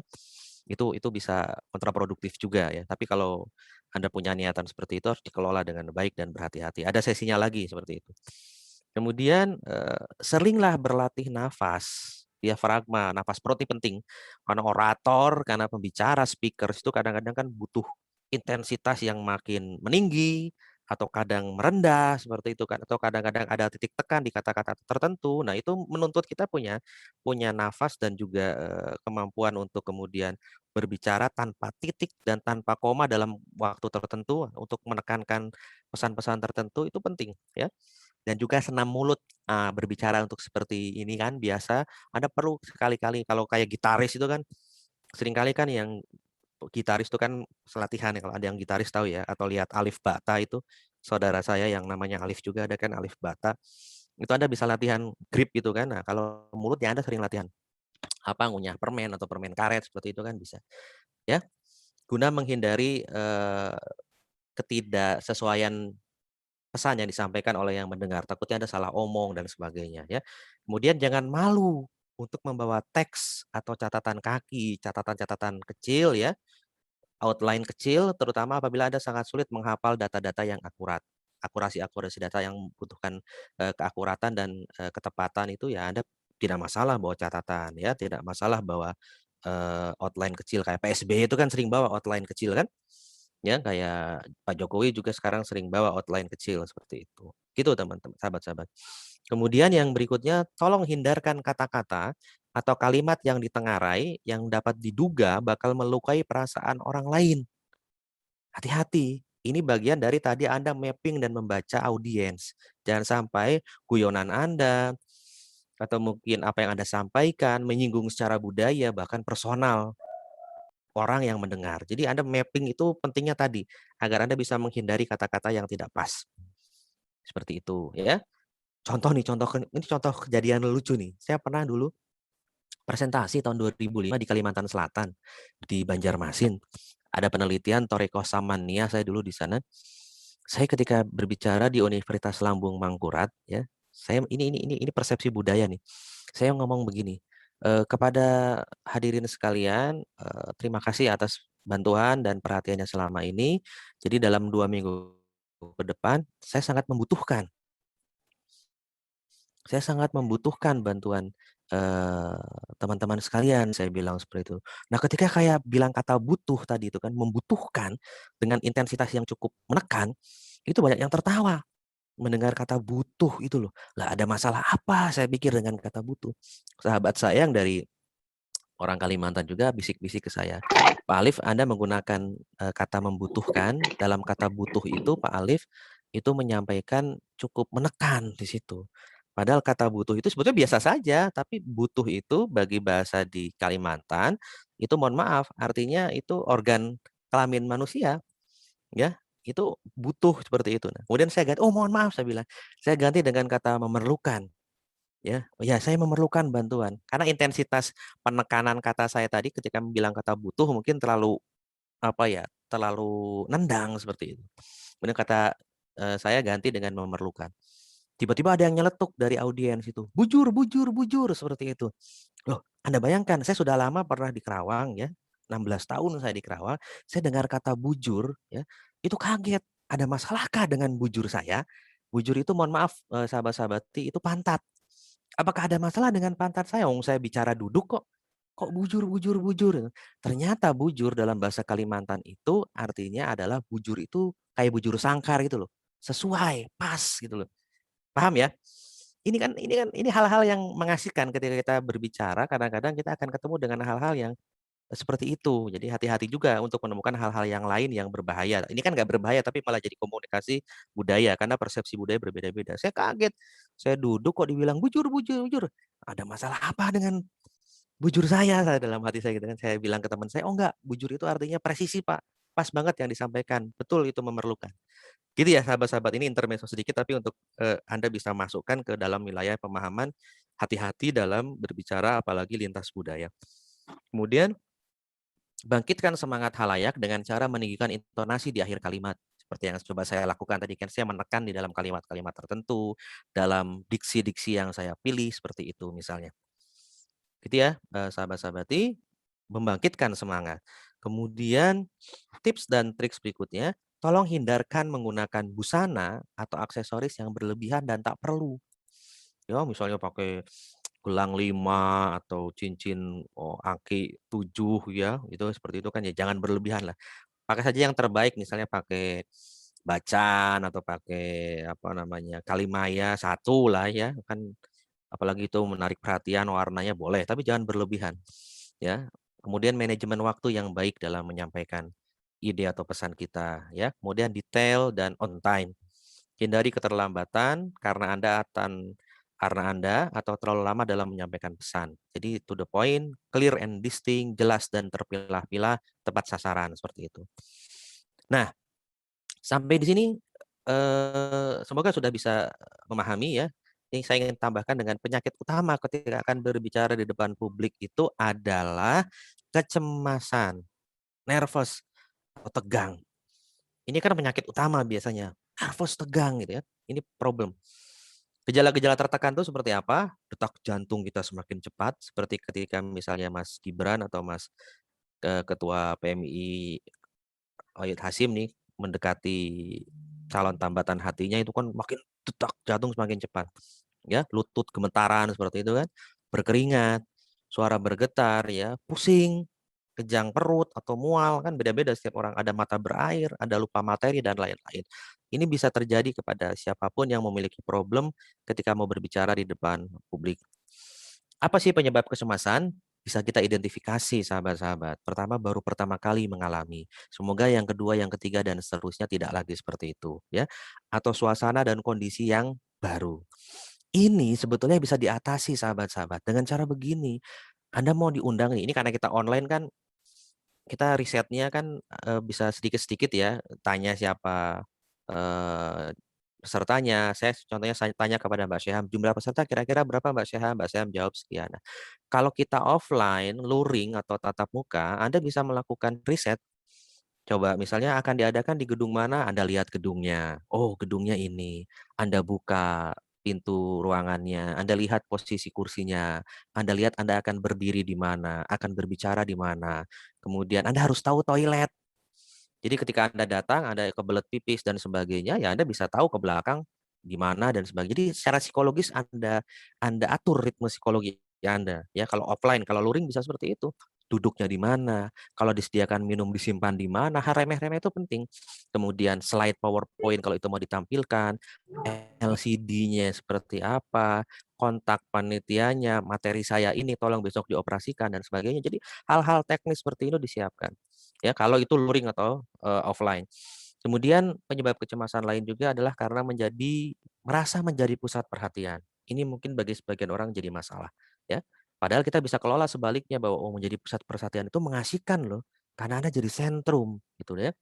Itu bisa kontraproduktif juga ya. Tapi kalau Anda punya niatan seperti itu harus dikelola dengan baik dan berhati-hati. Ada sesinya lagi seperti itu. Kemudian seringlah berlatih nafas, diafragma, nafas perut ini penting. Karena orator, karena pembicara, speakers itu kadang-kadang kan butuh intensitas yang makin meninggi atau kadang merendah seperti itu kan, atau kadang-kadang ada titik tekan di kata-kata tertentu. Nah, itu menuntut kita punya nafas dan juga kemampuan untuk kemudian berbicara tanpa titik dan tanpa koma dalam waktu tertentu untuk menekankan pesan-pesan tertentu itu penting ya. Dan juga senam mulut berbicara untuk seperti ini kan biasa Anda perlu sekali-kali kalau kayak gitaris itu kan seringkali kan yang gitaris itu kan latihan ya kalau ada yang gitaris tahu ya atau lihat Alif Bata itu saudara saya yang namanya Alif juga ada kan Alif Bata itu Anda bisa latihan grip gitu kan. Nah, kalau mulut ya Anda sering latihan apa ngunyah permen atau permen karet seperti itu kan bisa ya guna menghindari ketidaksesuaian pesan yang disampaikan oleh yang mendengar, takutnya ada salah omong dan sebagainya ya. Kemudian jangan malu untuk membawa teks atau catatan kaki, catatan-catatan kecil ya, outline kecil terutama apabila Anda sangat sulit menghafal data-data yang akurat. Akurasi data yang membutuhkan keakuratan dan ketepatan itu ya Anda tidak masalah bawa catatan ya, tidak masalah bawa outline kecil kayak PSBY itu kan sering bawa outline kecil kan? Ya, kayak Pak Jokowi juga sekarang sering bawa outline kecil seperti itu. Gitu teman-teman, sahabat-sahabat. Kemudian yang berikutnya, tolong hindarkan kata-kata atau kalimat yang ditengarai yang dapat diduga bakal melukai perasaan orang lain. Hati-hati, ini bagian dari tadi Anda mapping dan membaca audiens. Jangan sampai guyonan Anda atau mungkin apa yang Anda sampaikan menyinggung secara budaya bahkan personal orang yang mendengar. Jadi Anda mapping itu pentingnya tadi, agar Anda bisa menghindari kata-kata yang tidak pas. Seperti itu ya. Contoh nih, ini contoh kejadian lucu nih. Saya pernah dulu presentasi tahun 2005 di Kalimantan Selatan, di Banjarmasin. Ada penelitian Toreko Samania, saya dulu di sana. Saya ketika berbicara di Universitas Lambung Mangkurat ya, saya ini persepsi budaya nih. Saya ngomong begini, kepada hadirin sekalian, terima kasih atas bantuan dan perhatiannya selama ini. Jadi dalam 2 minggu ke depan, saya sangat membutuhkan bantuan teman-teman sekalian, saya bilang seperti itu. Nah, ketika kayak bilang kata butuh tadi itu kan, membutuhkan dengan intensitas yang cukup menekan, itu banyak yang tertawa mendengar kata butuh itu loh. Lah ada masalah apa saya pikir dengan kata butuh. Sahabat saya yang dari orang Kalimantan juga bisik-bisik ke saya, "Pak Alif, Anda menggunakan kata membutuhkan, dalam kata butuh itu Pak Alif itu menyampaikan cukup menekan di situ. Padahal kata butuh itu sebetulnya biasa saja, tapi butuh itu bagi bahasa di Kalimantan itu mohon maaf artinya itu organ kelamin manusia, ya. Itu butuh seperti itu. Nah, kemudian saya ganti, "Oh, mohon maaf," saya bilang. Saya ganti dengan kata memerlukan. Ya, oh ya saya memerlukan bantuan. Karena intensitas penekanan kata saya tadi ketika bilang kata butuh mungkin terlalu apa ya, terlalu nendang seperti itu. Kemudian kata saya ganti dengan memerlukan. Tiba-tiba ada yang nyeletuk dari audiens itu. Bujur, bujur, bujur seperti itu. Loh, Anda bayangkan saya sudah lama pernah di Kerawang ya. 16 tahun saya di Kerawang, saya dengar kata bujur ya, itu kaget. Ada masalahkah dengan bujur saya? Bujur itu mohon maaf sahabat-sahabati itu pantat. Apakah ada masalah dengan pantat saya? Wong saya bicara duduk kok. Kok bujur, bujur, bujur? Ternyata bujur dalam bahasa Kalimantan itu artinya adalah bujur itu kayak bujur sangkar gitu loh. Sesuai, pas gitu loh. Paham ya? Ini hal-hal yang mengasihkan ketika kita berbicara, kadang-kadang kita akan ketemu dengan hal-hal yang seperti itu. Jadi hati-hati juga untuk menemukan hal-hal yang lain yang berbahaya. Ini kan nggak berbahaya, tapi malah jadi komunikasi budaya, karena persepsi budaya berbeda-beda. Saya kaget, saya duduk kok dibilang bujur, bujur, bujur. Ada masalah apa dengan bujur saya dalam hati saya gitu kan. Saya bilang ke teman saya, oh enggak, bujur itu artinya presisi Pak. Pas banget yang disampaikan. Betul itu memerlukan. Gitu ya sahabat-sahabat, ini intermezzo sedikit tapi untuk Anda bisa masukkan ke dalam wilayah pemahaman hati-hati dalam berbicara apalagi lintas budaya. Kemudian bangkitkan semangat halayak dengan cara meninggikan intonasi di akhir kalimat. Seperti yang coba saya lakukan tadi, kan saya menekan di dalam kalimat-kalimat tertentu, dalam diksi-diksi yang saya pilih, seperti itu misalnya. Gitu ya, sahabat-sahabati, membangkitkan semangat. Kemudian tips dan trik berikutnya, tolong hindarkan menggunakan busana atau aksesoris yang berlebihan dan tak perlu. Ya, misalnya pakai gelang 5 atau cincin aki 7 ya, itu seperti itu kan ya, jangan berlebihan lah. Pakai saja yang terbaik, misalnya pakai bacan atau pakai apa namanya, kalimaya 1 lah ya, kan apalagi itu menarik perhatian, warnanya boleh, tapi jangan berlebihan ya. Kemudian manajemen waktu yang baik dalam menyampaikan ide atau pesan kita ya. Kemudian detail dan on time. Hindari keterlambatan karena Anda atau terlalu lama dalam menyampaikan pesan. Jadi to the point, clear and distinct, jelas dan terpilah-pilah, tepat sasaran, seperti itu. Nah, sampai di sini semoga sudah bisa memahami ya. Ini saya ingin tambahkan dengan penyakit utama ketika akan berbicara di depan publik itu adalah kecemasan, nervous, atau tegang. Ini kan penyakit utama biasanya, nervous, tegang gitu ya. Ini problem. Gejala-gejala tertekan itu seperti apa? Detak jantung kita semakin cepat, seperti ketika misalnya Mas Gibran atau Mas Ketua PMI Wahid Hasyim nih mendekati calon tambatan hatinya, itu kan makin detak jantung semakin cepat. Ya, lutut gemetaran seperti itu kan, berkeringat, suara bergetar ya, pusing, kejang perut atau mual, kan beda-beda setiap orang, ada mata berair, ada lupa materi dan lain-lain. Ini bisa terjadi kepada siapapun yang memiliki problem ketika mau berbicara di depan publik. Apa sih penyebab kecemasan? Bisa kita identifikasi, sahabat-sahabat. Pertama, baru pertama kali mengalami. Semoga yang kedua, yang ketiga, dan seterusnya tidak lagi seperti itu, ya. Atau suasana dan kondisi yang baru. Ini sebetulnya bisa diatasi, sahabat-sahabat, dengan cara begini. Anda mau diundang nih, ini karena kita online kan, kita risetnya kan bisa sedikit-sedikit ya, tanya siapa pesertanya. Contohnya saya tanya kepada Mbak Syaham, jumlah peserta kira-kira berapa Mbak Syaham? Mbak Syaham jawab sekian. Nah, kalau kita offline, luring atau tatap muka, Anda bisa melakukan riset. Coba misalnya akan diadakan di gedung mana, Anda lihat gedungnya. Oh, gedungnya ini. Anda buka pintu ruangannya, Anda lihat posisi kursinya, Anda lihat Anda akan berdiri di mana, akan berbicara di mana. Kemudian Anda harus tahu toilet. Jadi ketika Anda datang, Anda kebelet pipis dan sebagainya, ya Anda bisa tahu ke belakang di mana dan sebagainya. Jadi secara psikologis Anda atur ritme psikologi Anda. Ya, kalau offline, kalau luring bisa seperti itu. Duduknya di mana, kalau disediakan minum disimpan di mana, hal remeh-remeh itu penting. Kemudian slide PowerPoint kalau itu mau ditampilkan, LCD-nya seperti apa, kontak panitianya, materi saya ini tolong besok dioperasikan dan sebagainya. Jadi hal-hal teknis seperti itu disiapkan. Ya, kalau itu luring atau offline. Kemudian penyebab kecemasan lain juga adalah karena merasa menjadi pusat perhatian. Ini mungkin bagi sebagian orang jadi masalah, ya. Padahal kita bisa kelola sebaliknya bahwa menjadi pusat perhatian itu mengasihkan loh, karena Anda jadi sentrum gitu ya.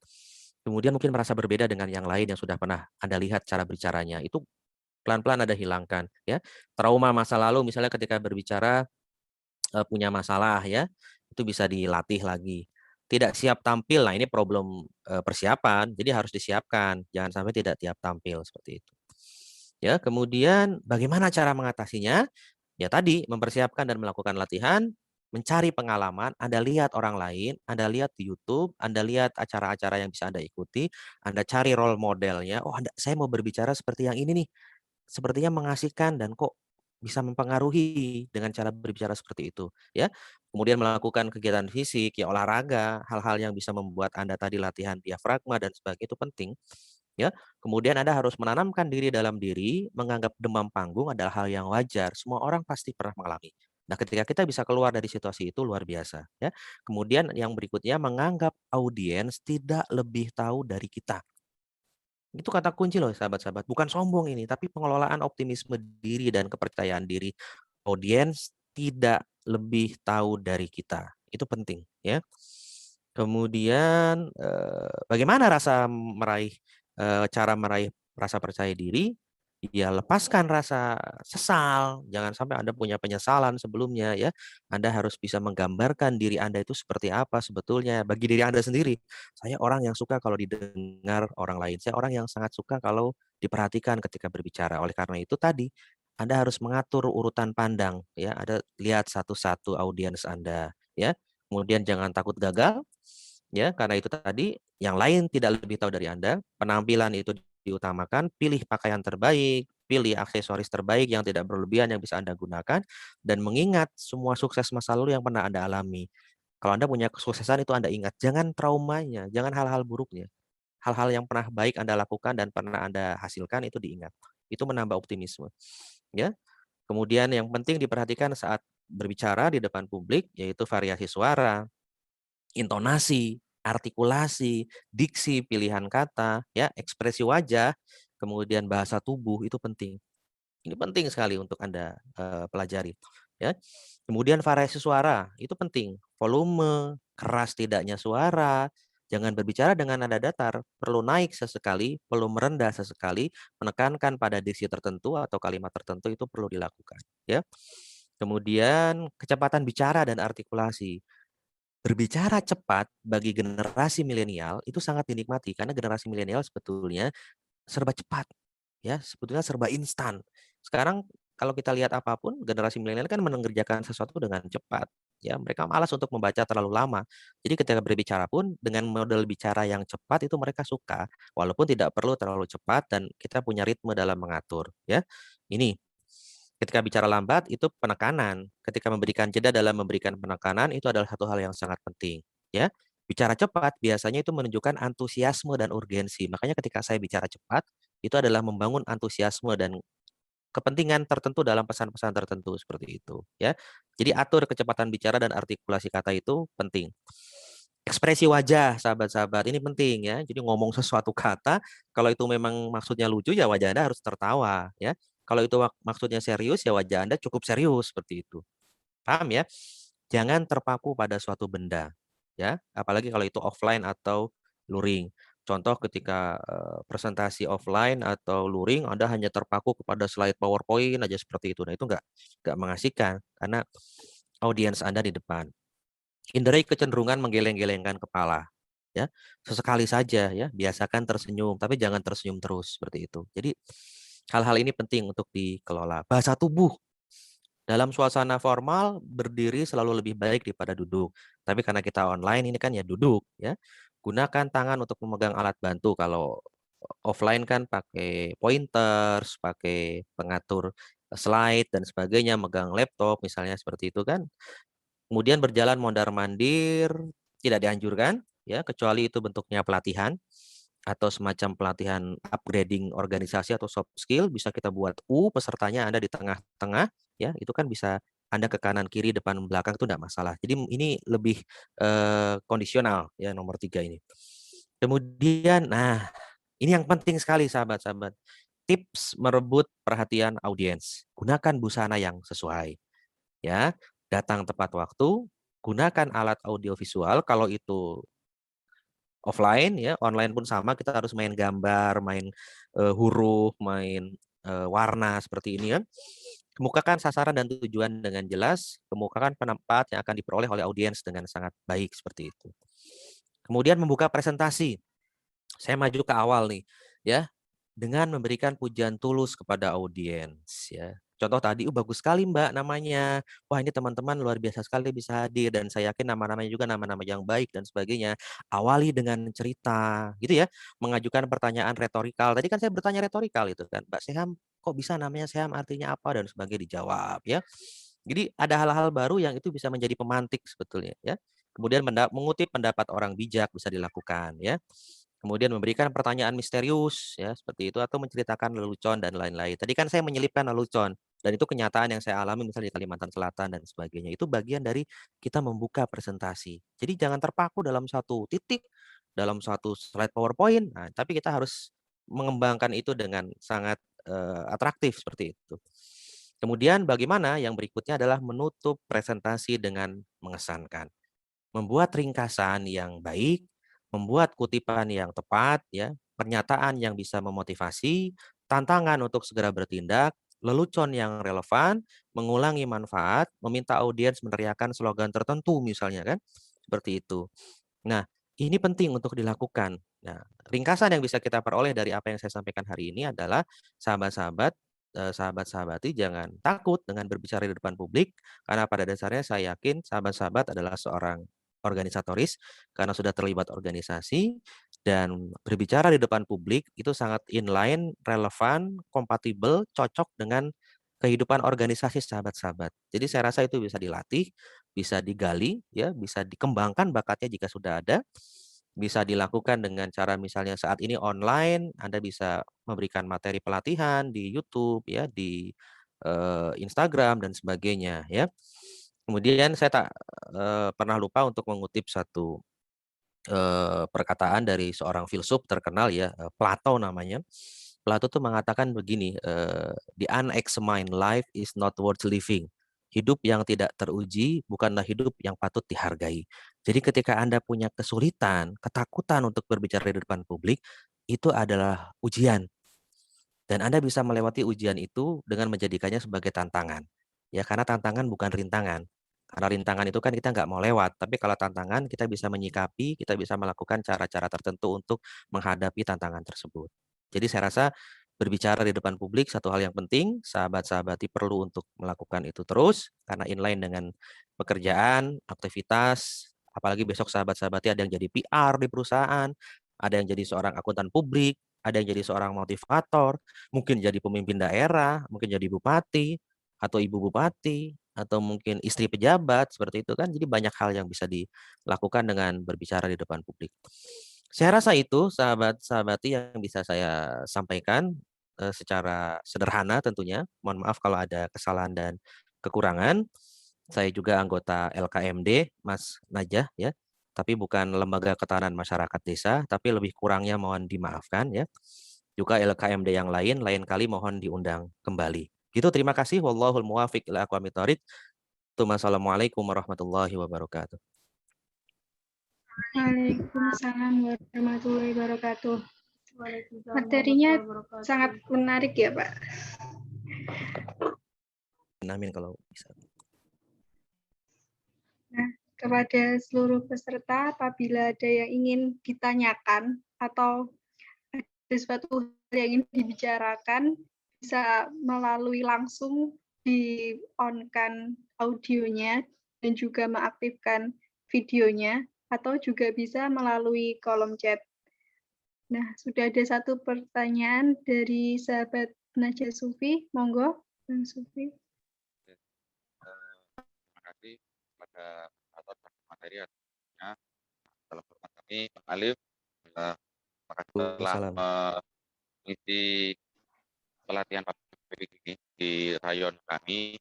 Kemudian mungkin merasa berbeda dengan yang lain yang sudah pernah Anda lihat cara bicaranya, itu pelan-pelan Anda hilangkan ya. Trauma masa lalu misalnya ketika berbicara punya masalah ya, itu bisa dilatih lagi. Tidak siap tampil, nah ini problem persiapan, jadi harus disiapkan, jangan sampai tidak siap tampil seperti itu. Ya, kemudian bagaimana cara mengatasinya? Ya tadi, mempersiapkan dan melakukan latihan, mencari pengalaman, Anda lihat orang lain, Anda lihat di YouTube, Anda lihat acara-acara yang bisa Anda ikuti, Anda cari role modelnya, oh saya mau berbicara seperti yang ini nih, sepertinya mengasihkan dan kok bisa mempengaruhi dengan cara berbicara seperti itu, ya. Kemudian melakukan kegiatan fisik, ya olahraga, hal-hal yang bisa membuat Anda tadi latihan diafragma dan sebagainya itu penting, ya. Kemudian Anda harus menanamkan diri dalam diri, menganggap demam panggung adalah hal yang wajar, semua orang pasti pernah mengalami. Nah, ketika kita bisa keluar dari situasi itu luar biasa, ya. Kemudian yang berikutnya menganggap audiens tidak lebih tahu dari kita. Itu kata kunci loh sahabat-sahabat, bukan sombong ini, tapi pengelolaan optimisme diri dan kepercayaan diri. Audiens tidak lebih tahu dari kita, itu penting ya. Kemudian bagaimana cara meraih rasa percaya diri? ya lepaskan rasa sesal, jangan sampai Anda punya penyesalan sebelumnya ya. Anda harus bisa menggambarkan diri Anda itu seperti apa sebetulnya bagi diri Anda sendiri. Saya orang yang suka kalau didengar orang lain. Saya orang yang sangat suka kalau diperhatikan ketika berbicara. Oleh karena itu tadi Anda harus mengatur urutan pandang ya. Ada lihat satu-satu audiens Anda ya. Kemudian jangan takut gagal ya, karena itu tadi yang lain tidak lebih tahu dari Anda. Penampilan itu diutamakan, pilih pakaian terbaik, pilih aksesoris terbaik yang tidak berlebihan yang bisa Anda gunakan, dan mengingat semua sukses masa lalu yang pernah Anda alami. Kalau Anda punya kesuksesan itu Anda ingat, jangan traumanya, jangan hal-hal buruknya. Hal-hal yang pernah baik Anda lakukan dan pernah Anda hasilkan itu diingat. Itu menambah optimisme. Ya. Kemudian yang penting diperhatikan saat berbicara di depan publik yaitu variasi suara, intonasi, artikulasi, diksi, pilihan kata, ya, ekspresi wajah, kemudian bahasa tubuh itu penting. Ini penting sekali untuk Anda pelajari, ya. Kemudian variasi suara itu penting. Volume, keras tidaknya suara, jangan berbicara dengan nada datar, perlu naik sesekali, perlu merendah sesekali, menekankan pada diksi tertentu atau kalimat tertentu itu perlu dilakukan, ya. Kemudian kecepatan bicara dan artikulasi. Berbicara cepat bagi generasi milenial itu sangat dinikmati karena generasi milenial sebetulnya serba cepat ya, sebetulnya serba instan. Sekarang kalau kita lihat apapun generasi milenial kan mengerjakan sesuatu dengan cepat ya, mereka malas untuk membaca terlalu lama. Jadi ketika berbicara pun dengan model bicara yang cepat itu mereka suka walaupun tidak perlu terlalu cepat dan kita punya ritme dalam mengatur ya. Ini ketika bicara lambat itu penekanan, ketika memberikan jeda dalam memberikan penekanan itu adalah satu hal yang sangat penting, ya. Bicara cepat biasanya itu menunjukkan antusiasme dan urgensi. Makanya ketika saya bicara cepat, itu adalah membangun antusiasme dan kepentingan tertentu dalam pesan-pesan tertentu seperti itu, ya. Jadi atur kecepatan bicara dan artikulasi kata itu penting. Ekspresi wajah, sahabat-sahabat, ini penting ya. Jadi ngomong sesuatu kata, kalau itu memang maksudnya lucu ya wajah Anda harus tertawa ya. Kalau itu maksudnya serius ya wajah Anda cukup serius seperti itu. Paham ya? Jangan terpaku pada suatu benda ya, apalagi kalau itu offline atau luring. Contoh ketika presentasi offline atau luring Anda hanya terpaku kepada slide PowerPoint aja seperti itu. Nah, itu enggak mengasihkan karena audiens Anda di depan. Hindari kecenderungan menggeleng-gelengkan kepala, ya. Sesekali saja ya, biasakan tersenyum, tapi jangan tersenyum terus, seperti itu. Jadi, hal-hal ini penting untuk dikelola. Bahasa tubuh, dalam suasana formal, berdiri selalu lebih baik daripada duduk. Tapi karena kita online, ini kan ya duduk, ya. Gunakan tangan untuk memegang alat bantu, kalau offline kan pakai pointers, pakai pengatur slide dan sebagainya, megang laptop misalnya seperti itu kan. Kemudian berjalan mondar-mandir tidak dianjurkan ya, kecuali itu bentuknya pelatihan atau semacam pelatihan upgrading organisasi atau soft skill, bisa kita buat U, pesertanya Anda di tengah-tengah ya, itu kan bisa Anda ke kanan kiri depan belakang itu enggak masalah. Jadi ini lebih kondisional ya nomor 3 ini. Kemudian nah, ini yang penting sekali sahabat-sahabat. Tips merebut perhatian audiens. Gunakan busana yang sesuai. Ya, datang tepat waktu, gunakan alat audiovisual kalau itu offline ya, online pun sama kita harus main gambar, main huruf, main warna seperti ini kan. Kemukakan sasaran dan tujuan dengan jelas, kemukakan pendapat yang akan diperoleh oleh audiens dengan sangat baik seperti itu. Kemudian membuka presentasi. Saya maju ke awal nih, ya, dengan memberikan pujian tulus kepada audiens, ya. Contoh tadi, bagus sekali Mbak namanya. Wah ini teman-teman luar biasa sekali bisa hadir dan saya yakin nama-namanya juga nama-nama yang baik dan sebagainya. Awali dengan cerita, gitu ya. Mengajukan pertanyaan retorikal. Tadi kan saya bertanya retorikal itu kan, Mbak Seham, kok bisa namanya Seham artinya apa dan sebagainya dijawab ya. Jadi ada hal-hal baru yang itu bisa menjadi pemantik sebetulnya ya. Kemudian mengutip pendapat orang bijak bisa dilakukan ya. Kemudian memberikan pertanyaan misterius ya seperti itu atau menceritakan lelucon dan lain-lain. Tadi kan saya menyelipkan lelucon dan itu kenyataan yang saya alami misalnya di Kalimantan Selatan dan sebagainya. Itu bagian dari kita membuka presentasi. Jadi jangan terpaku dalam satu titik, dalam satu slide PowerPoint. Nah, tapi kita harus mengembangkan itu dengan sangat atraktif seperti itu. Kemudian bagaimana yang berikutnya adalah menutup presentasi dengan mengesankan. Membuat ringkasan yang baik, membuat kutipan yang tepat, ya, pernyataan yang bisa memotivasi, tantangan untuk segera bertindak, lelucon yang relevan, mengulangi manfaat, meminta audiens meneriakkan slogan tertentu misalnya kan, seperti itu. Nah, ini penting untuk dilakukan. Nah, ringkasan yang bisa kita peroleh dari apa yang saya sampaikan hari ini adalah sahabat-sahabat, sahabat-sahabati jangan takut dengan berbicara di depan publik, karena pada dasarnya saya yakin sahabat-sahabat adalah seorang organisatoris karena sudah terlibat organisasi dan berbicara di depan publik itu sangat inline, relevan, kompatibel, cocok dengan kehidupan organisasi sahabat-sahabat. Jadi saya rasa itu bisa dilatih, bisa digali, ya, bisa dikembangkan bakatnya jika sudah ada, bisa dilakukan dengan cara misalnya saat ini online, Anda bisa memberikan materi pelatihan di YouTube, ya, di Instagram dan sebagainya, ya. Kemudian saya tak pernah lupa untuk mengutip satu perkataan dari seorang filsuf terkenal ya, Plato namanya. Plato tuh mengatakan begini, "The unexamined life is not worth living." Hidup yang tidak teruji bukanlah hidup yang patut dihargai. Jadi ketika Anda punya kesulitan, ketakutan untuk berbicara di depan publik, itu adalah ujian. Dan Anda bisa melewati ujian itu dengan menjadikannya sebagai tantangan. Ya, karena tantangan bukan rintangan. Karena rintangan itu kan kita nggak mau lewat, tapi kalau tantangan kita bisa menyikapi, kita bisa melakukan cara-cara tertentu untuk menghadapi tantangan tersebut. Jadi saya rasa berbicara di depan publik satu hal yang penting, sahabat-sahabati perlu untuk melakukan itu terus, karena inline dengan pekerjaan, aktivitas, apalagi besok sahabat-sahabati ada yang jadi PR di perusahaan, ada yang jadi seorang akuntan publik, ada yang jadi seorang motivator, mungkin jadi pemimpin daerah, mungkin jadi bupati, atau ibu bupati, atau mungkin istri pejabat, seperti itu kan. Jadi banyak hal yang bisa dilakukan dengan berbicara di depan publik. Saya rasa itu sahabat-sahabati yang bisa saya sampaikan secara sederhana tentunya. Mohon maaf kalau ada kesalahan dan kekurangan. Saya juga anggota LKMD, Mas Najah ya, tapi bukan Lembaga Ketahanan Masyarakat Desa, tapi lebih kurangnya mohon dimaafkan ya. Juga LKMD yang lain kali mohon diundang kembali. Gitu, terima kasih. Wallahul muwafiq ila aqwamit thoriq. Wassalamualaikum warahmatullahi wabarakatuh. Waalaikumsalam warahmatullahi wabarakatuh. Waalaikumsalam Materinya warahmatullahi wabarakatuh. sangat menarik ya, Pak. Amin kalau bisa. Nah, kepada seluruh peserta, apabila ada yang ingin ditanyakan atau ada sesuatu yang ingin dibicarakan, bisa melalui langsung di-on-kan audionya dan juga mengaktifkan videonya, atau juga bisa melalui kolom chat. Nah, sudah ada satu pertanyaan dari sahabat Najah Sufi. Monggo, Bang Sufi. Terima kasih kepada atas materi artinya dalam format kami Bang Alif terima kasih telah mengisi pelatihan public ini di rayon kami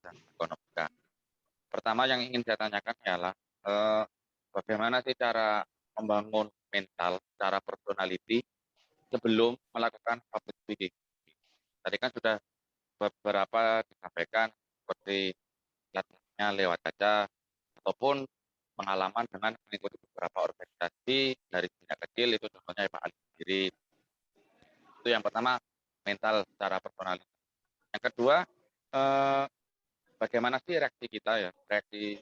dan ekonomika. Pertama yang ingin saya tanyakan ialah bagaimana sih cara membangun mental, cara personality sebelum melakukan public speaking. Tadi kan sudah beberapa disampaikan seperti latihannya lewat kaca ataupun pengalaman dengan mengikuti beberapa organisasi dari sejak kecil, itu contohnya Pak Ali sendiri. Itu yang pertama, mental secara personal. Yang kedua, bagaimana sih reaksi kita ya, reaksi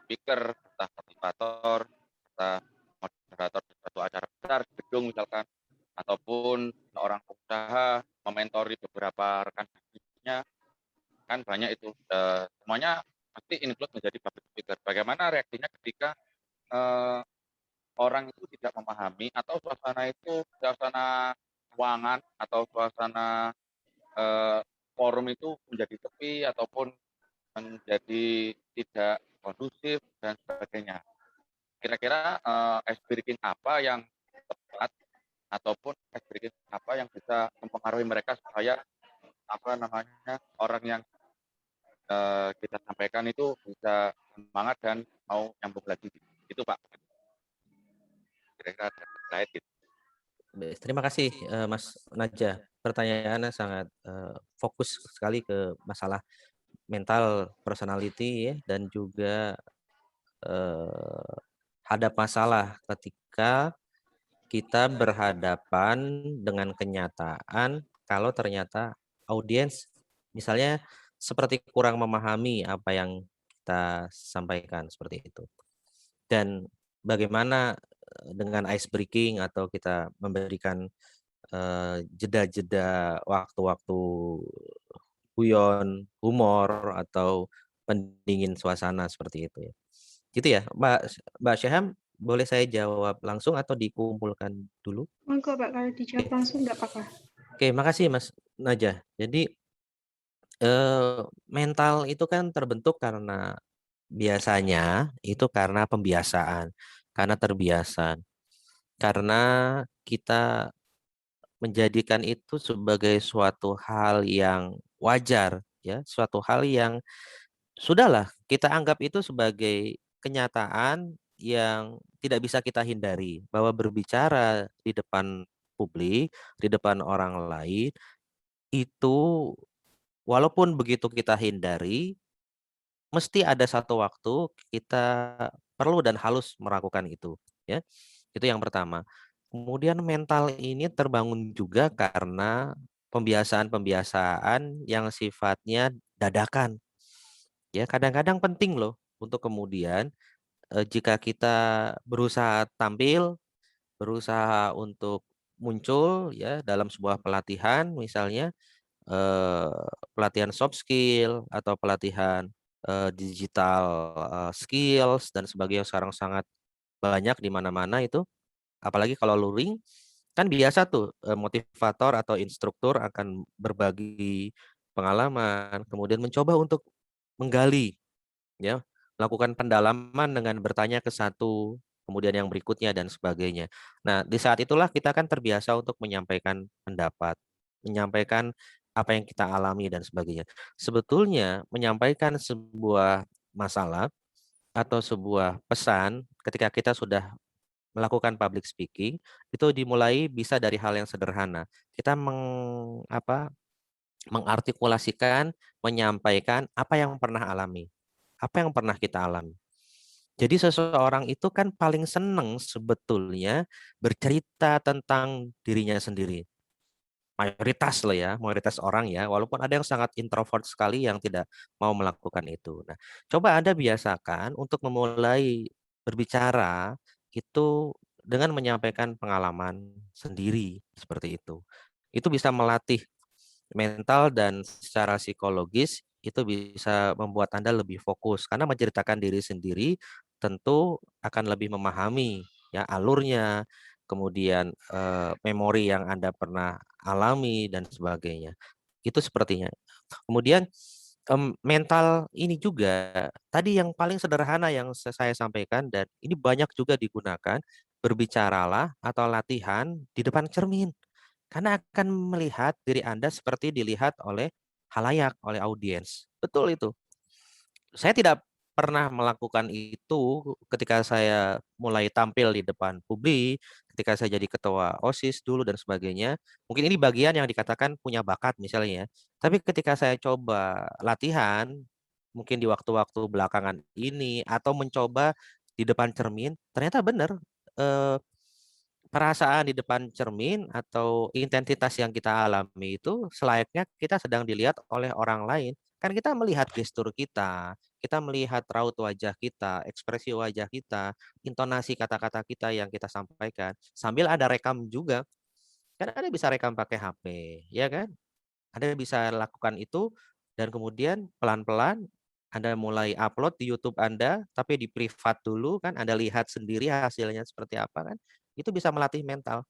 speaker, entah motivator, entah moderator di suatu acara besar di gedung misalkan, ataupun seorang pengusaha mementori beberapa rekan bisnisnya, kan banyak itu. Semuanya pasti include menjadi public speaker. Bagaimana reaksinya ketika orang itu tidak memahami atau suasana ruangan atau suasana forum itu menjadi sepi ataupun menjadi tidak kondusif dan sebagainya. Kira-kira ice breaking apa yang tepat ataupun ice breaking apa yang bisa mempengaruhi mereka supaya orang yang kita sampaikan itu bisa semangat dan mau nyambung lagi. Itu Pak. Kira-kira terkait gitu. Terima kasih Mas Najah. Pertanyaannya sangat fokus sekali ke masalah mental personality ya, dan juga hadap masalah ketika kita berhadapan dengan kenyataan kalau ternyata audiens misalnya seperti kurang memahami apa yang kita sampaikan seperti itu. Dan bagaimana dengan ice breaking atau kita memberikan jeda-jeda waktu-waktu guyon, humor atau pendingin suasana seperti itu ya. Gitu ya, Mbak Syaham, boleh saya jawab langsung atau dikumpulkan dulu? Monggo Pak, kalau dijawab Oke. langsung nggak apa-apa. Oke, makasih Mas Najah. Jadi mental itu kan terbentuk karena biasanya itu karena pembiasaan, karena terbiasa, karena kita menjadikan itu sebagai suatu hal yang wajar, ya, suatu hal yang sudahlah kita anggap itu sebagai kenyataan yang tidak bisa kita hindari, bahwa berbicara di depan publik, di depan orang lain, itu walaupun begitu kita hindari, mesti ada satu waktu kita perlu dan harus melakukan itu, ya. Itu yang pertama. Kemudian mental ini terbangun juga karena pembiasaan-pembiasaan yang sifatnya dadakan. Ya, kadang-kadang penting loh untuk kemudian jika kita berusaha tampil, berusaha untuk muncul ya dalam sebuah pelatihan misalnya eh, pelatihan soft skill atau pelatihan digital skills dan sebagainya sekarang sangat banyak di mana-mana itu. Apalagi kalau luring kan biasa tuh motivator atau instruktur akan berbagi pengalaman, kemudian mencoba untuk menggali ya, melakukan pendalaman dengan bertanya ke satu, kemudian yang berikutnya dan sebagainya. Nah, di saat itulah kita kan terbiasa untuk menyampaikan pendapat, menyampaikan apa yang kita alami dan sebagainya. Sebetulnya menyampaikan sebuah masalah atau sebuah pesan ketika kita sudah melakukan public speaking itu dimulai bisa dari hal yang sederhana. Kita mengartikulasikan, menyampaikan apa yang pernah alami, apa yang pernah kita alami. Jadi seseorang itu kan paling senang sebetulnya bercerita tentang dirinya sendiri. Mayoritas loh ya, mayoritas orang ya, walaupun ada yang sangat introvert sekali yang tidak mau melakukan itu. Nah, coba Anda biasakan untuk memulai berbicara itu dengan menyampaikan pengalaman sendiri seperti itu. Itu bisa melatih mental dan secara psikologis itu bisa membuat Anda lebih fokus karena menceritakan diri sendiri tentu akan lebih memahami ya alurnya, kemudian memori yang Anda pernah alami dan sebagainya. Itu sepertinya. Kemudian mental ini juga tadi yang paling sederhana yang saya sampaikan dan ini banyak juga digunakan, berbicaralah atau latihan di depan cermin. Karena akan melihat diri Anda seperti dilihat oleh halayak, oleh audiens. Betul itu. Saya tidak pernah melakukan itu ketika saya mulai tampil di depan publik, ketika saya jadi ketua OSIS dulu dan sebagainya. Mungkin ini bagian yang dikatakan punya bakat misalnya ya. Tapi ketika saya coba latihan, mungkin di waktu-waktu belakangan ini atau mencoba di depan cermin, ternyata benar eh, perasaan di depan cermin atau intensitas yang kita alami itu selayaknya kita sedang dilihat oleh orang lain. Kan kita melihat gestur kita melihat raut wajah kita, ekspresi wajah kita, intonasi kata-kata kita yang kita sampaikan. Sambil ada rekam juga. Kan Anda bisa rekam pakai HP, ya kan? Anda bisa lakukan itu dan kemudian pelan-pelan Anda mulai upload di YouTube Anda, tapi di privat dulu kan Anda lihat sendiri hasilnya seperti apa kan. Itu bisa melatih mental.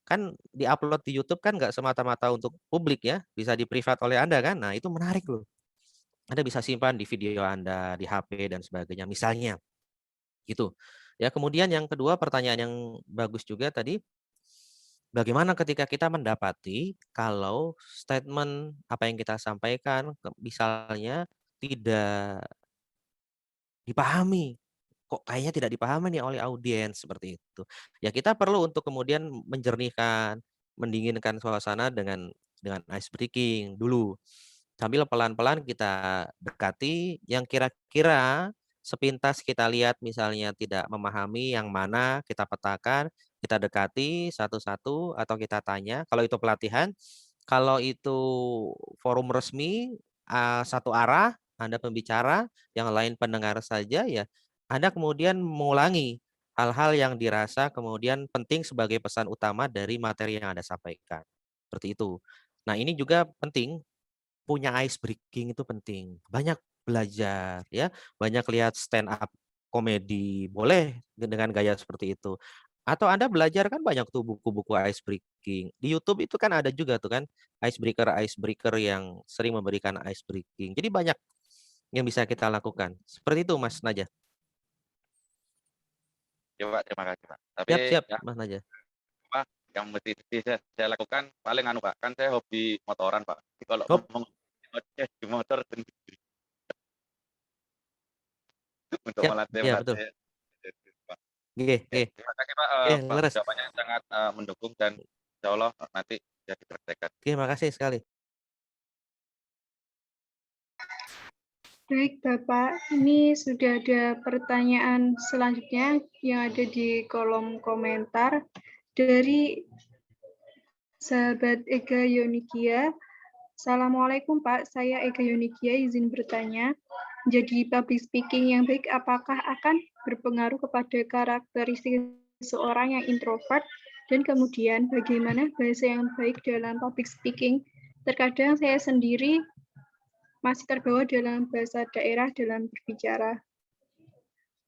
Kan di-upload di YouTube kan nggak semata-mata untuk publik ya, bisa di privat oleh Anda kan. Nah, itu menarik loh. Anda bisa simpan di video Anda, di HP dan sebagainya misalnya. Gitu. Ya, kemudian yang kedua pertanyaan yang bagus juga tadi, bagaimana ketika kita mendapati kalau statement apa yang kita sampaikan misalnya tidak dipahami, kok kayaknya tidak dipahami nih oleh audiens seperti itu. Ya kita perlu untuk kemudian menjernihkan, mendinginkan suasana dengan ice breaking dulu. Sambil pelan-pelan kita dekati yang kira-kira sepintas kita lihat misalnya tidak memahami yang mana kita petakan, kita dekati satu-satu atau kita tanya. Kalau itu pelatihan, kalau itu forum resmi satu arah, Anda pembicara, yang lain pendengar saja, ya Anda kemudian mengulangi hal-hal yang dirasa kemudian penting sebagai pesan utama dari materi yang Anda sampaikan. Seperti itu. Nah, ini juga penting, punya ice breaking itu penting. Banyak belajar ya, banyak lihat stand up komedi, boleh dengan gaya seperti itu. Atau Anda belajar kan banyak tuh buku-buku ice breaking. Di YouTube itu kan ada juga tuh kan icebreaker yang sering memberikan ice breaking. Jadi banyak yang bisa kita lakukan. Seperti itu Mas Naja. Ya Pak, terima kasih Pak. Tapi Siap, ya Mas Naja. Pak, yang mesti saya lakukan paling Pak, kan saya hobi motoran Pak. Jadi kalau Hop. ngomong di motor sendiri untuk Siap, melatih iya betul. Pak. Terima kasih Pak, Pak jawabannya sangat mendukung dan insya Allah nanti bisa dipraktekkan. Terima kasih sekali. Baik Bapak, ini sudah ada pertanyaan selanjutnya yang ada di kolom komentar dari sahabat Ega Yonikia. Assalamualaikum Pak, saya Ega Yonikia izin bertanya. Jadi public speaking yang baik apakah akan berpengaruh kepada karakteristik seorang yang introvert? Dan kemudian bagaimana bahasa yang baik dalam public speaking? Terkadang saya sendiri masih terbawa dalam bahasa daerah dalam berbicara.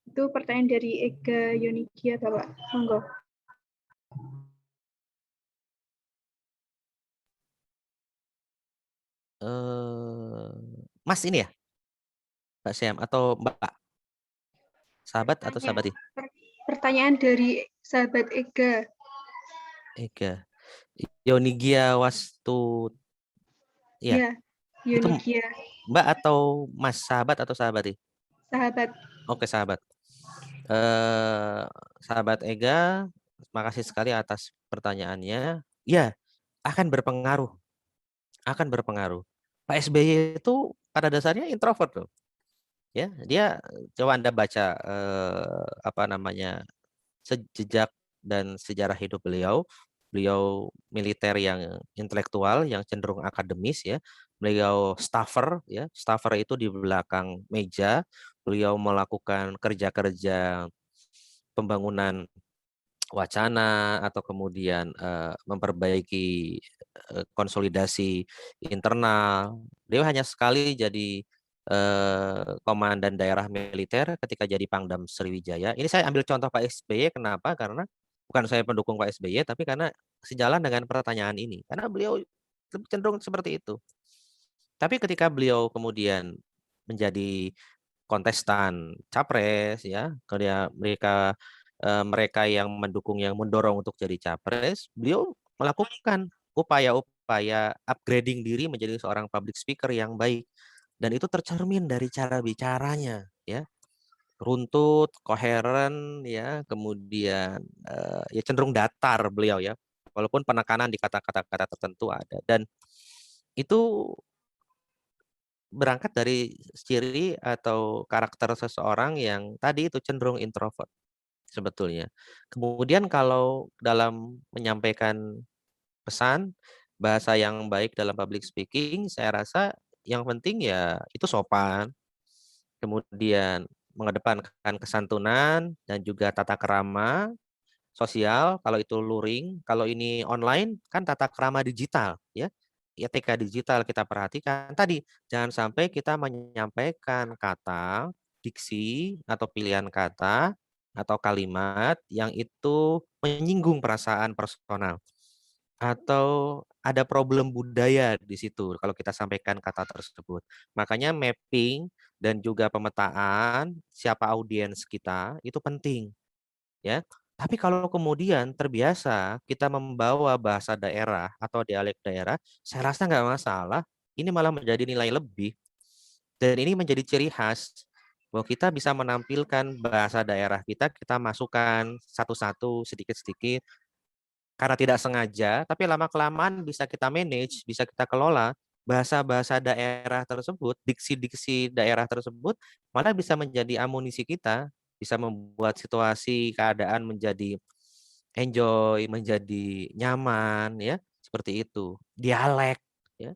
Itu pertanyaan dari Ega Yonikia, Bapak. Monggo. Mas ini ya? Mbak Syam atau Mbak? Sahabat atau sahabati? Pertanyaan dari sahabat Ega. Ega. Yonigia Wastu. Ya, Yonigia. Mbak atau Mas, sahabat atau sahabati? Sahabat. Oke, sahabat. Sahabat Ega, terima kasih sekali atas pertanyaannya. Ya, akan berpengaruh. Akan berpengaruh. Pak SBY itu pada dasarnya introvert loh. Ya, dia coba Anda baca jejak dan sejarah hidup beliau. Beliau militer yang intelektual, yang cenderung akademis ya. Beliau staffer ya. Staffer itu di belakang meja. Beliau melakukan kerja-kerja pembangunan wacana atau kemudian memperbaiki konsolidasi internal. Beliau hanya sekali jadi komandan daerah militer ketika jadi Pangdam Sriwijaya. Ini saya ambil contoh Pak SBY, kenapa? Karena bukan saya pendukung Pak SBY, tapi karena sejalan dengan pertanyaan ini. Karena beliau cenderung seperti itu. Tapi ketika beliau kemudian menjadi kontestan capres, ya, mereka yang mendukung, yang mendorong untuk jadi capres, beliau melakukan upaya-upaya upgrading diri menjadi seorang public speaker yang baik. Dan itu tercermin dari cara bicaranya, ya, runtut, koheren, ya, kemudian ya cenderung datar beliau ya, walaupun penekanan di kata-kata tertentu ada. Dan itu berangkat dari ciri atau karakter seseorang yang tadi itu cenderung introvert sebetulnya. Kemudian kalau dalam menyampaikan pesan, bahasa yang baik dalam public speaking, saya rasa yang penting ya itu sopan, kemudian mengedepankan kesantunan dan juga tata krama sosial. Kalau itu luring, kalau ini online kan tata krama digital ya. Etika digital kita perhatikan tadi, jangan sampai kita menyampaikan kata, diksi atau pilihan kata atau kalimat yang itu menyinggung perasaan personal atau ada problem budaya di situ kalau kita sampaikan kata tersebut. Makanya mapping dan juga pemetaan siapa audiens kita itu penting, ya. Tapi kalau kemudian terbiasa kita membawa bahasa daerah atau dialek daerah, saya rasa nggak masalah. Ini malah menjadi nilai lebih. Dan ini menjadi ciri khas bahwa kita bisa menampilkan bahasa daerah kita masukkan satu-satu, sedikit-sedikit, karena tidak sengaja, tapi lama-kelamaan bisa kita manage, bisa kita kelola, bahasa-bahasa daerah tersebut, diksi-diksi daerah tersebut, malah bisa menjadi amunisi kita, bisa membuat situasi, keadaan menjadi enjoy, menjadi nyaman, ya, seperti itu. Dialek, ya.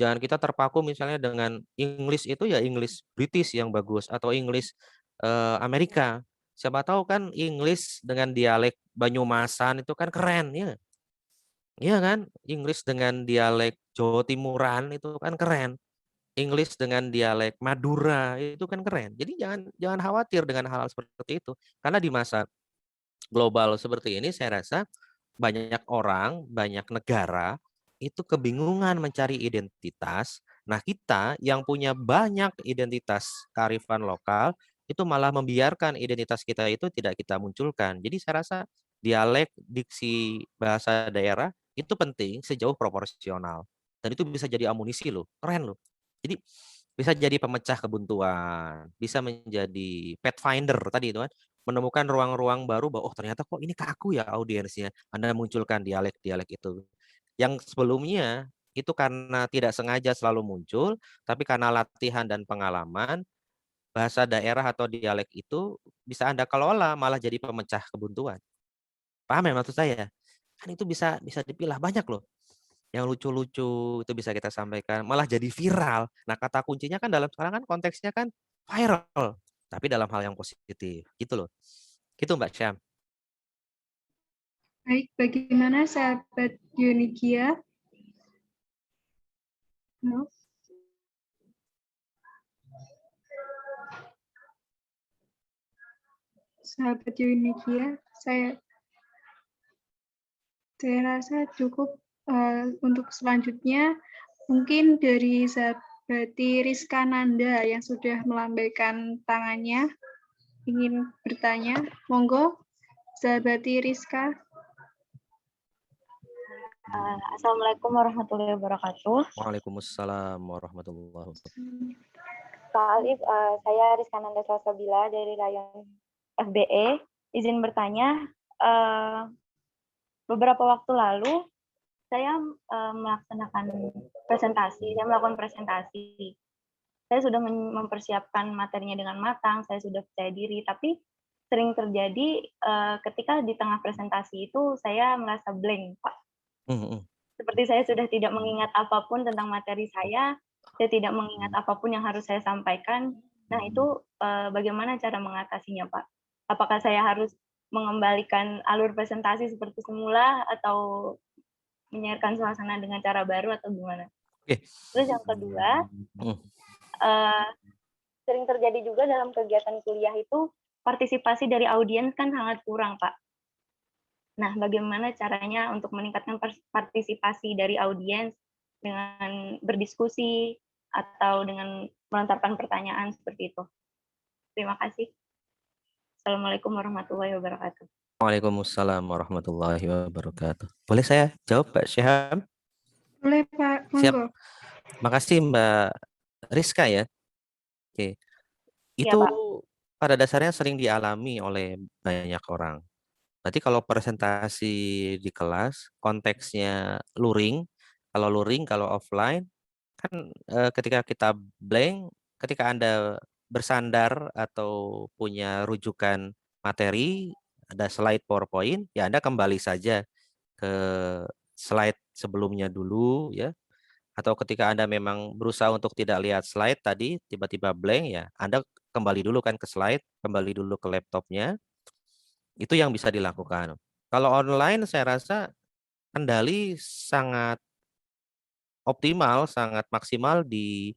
Jangan kita terpaku misalnya dengan English itu ya English British yang bagus atau English Amerika. Siapa tahu kan English dengan dialek Banyumasan itu kan keren, ya. Iya kan? Inggris dengan dialek Jawa Timuran itu kan keren. English dengan dialek Madura itu kan keren. Jadi jangan jangan khawatir dengan hal-hal seperti itu. Karena di masa global seperti ini saya rasa banyak orang, banyak negara itu kebingungan mencari identitas. Nah, kita yang punya banyak identitas kearifan lokal itu malah membiarkan identitas kita itu tidak kita munculkan. Jadi saya rasa dialek, diksi bahasa daerah itu penting sejauh proporsional. Dan itu bisa jadi amunisi loh, keren loh. Jadi bisa jadi pemecah kebuntuan, bisa menjadi pathfinder tadi itu kan, menemukan ruang-ruang baru bahwa oh ternyata kok ini ke aku ya audiensnya. Anda munculkan dialek-dialek itu. Yang sebelumnya itu karena tidak sengaja selalu muncul, tapi karena latihan dan pengalaman, bahasa daerah atau dialek itu bisa Anda kelola malah jadi pemecah kebuntuan. Paham ya maksud saya? Kan itu bisa bisa dipilah banyak loh. Yang lucu-lucu itu bisa kita sampaikan, malah jadi viral. Nah, kata kuncinya kan dalam sekarang kan konteksnya kan viral, tapi dalam hal yang positif, gitu loh. Gitu Mbak Syam. Baik, bagaimana sahabat Yunikia? Halo? Sahabat Yunikia, saya rasa cukup untuk selanjutnya. Mungkin dari sahabat Rizka Nanda yang sudah melambaikan tangannya ingin bertanya. Monggo, sahabat Rizka. Assalamualaikum warahmatullahi wabarakatuh. Waalaikumsalam warahmatullahi wabarakatuh. Pak Alif, saya Rizka Nanda Salsabila dari Rayon FBE. Izin bertanya, beberapa waktu lalu saya melakukan presentasi. Saya sudah mempersiapkan materinya dengan matang, saya sudah percaya diri, tapi sering terjadi ketika di tengah presentasi itu saya merasa blank, Pak. Seperti saya sudah tidak mengingat apapun tentang materi saya tidak mengingat apapun yang harus saya sampaikan. Nah, itu bagaimana cara mengatasinya, Pak? Apakah saya harus mengembalikan alur presentasi seperti semula atau menyairkan suasana dengan cara baru atau gimana? Terus yang kedua, sering terjadi juga dalam kegiatan kuliah itu partisipasi dari audiens kan sangat kurang, Pak. Nah, bagaimana caranya untuk meningkatkan partisipasi dari audiens dengan berdiskusi atau dengan melontarkan pertanyaan seperti itu? Terima kasih. Assalamualaikum warahmatullahi wabarakatuh. Waalaikumsalam warahmatullahi wabarakatuh. Boleh saya jawab, Pak Syaham? Boleh, Pak. Siap. Monggo. Makasih, Mbak Rizka ya. Oke. Itu ya, pada dasarnya sering dialami oleh banyak orang. Berarti kalau presentasi di kelas, konteksnya luring. Kalau luring, kalau offline, kan ketika kita blank, ketika Anda bersandar atau punya rujukan materi, ada slide PowerPoint, ya Anda kembali saja ke slide sebelumnya dulu, ya. Atau ketika Anda memang berusaha untuk tidak lihat slide tadi, tiba-tiba blank, ya Anda kembali dulu kan ke slide, kembali dulu ke laptopnya, itu yang bisa dilakukan. Kalau online saya rasa kendali sangat optimal, sangat maksimal di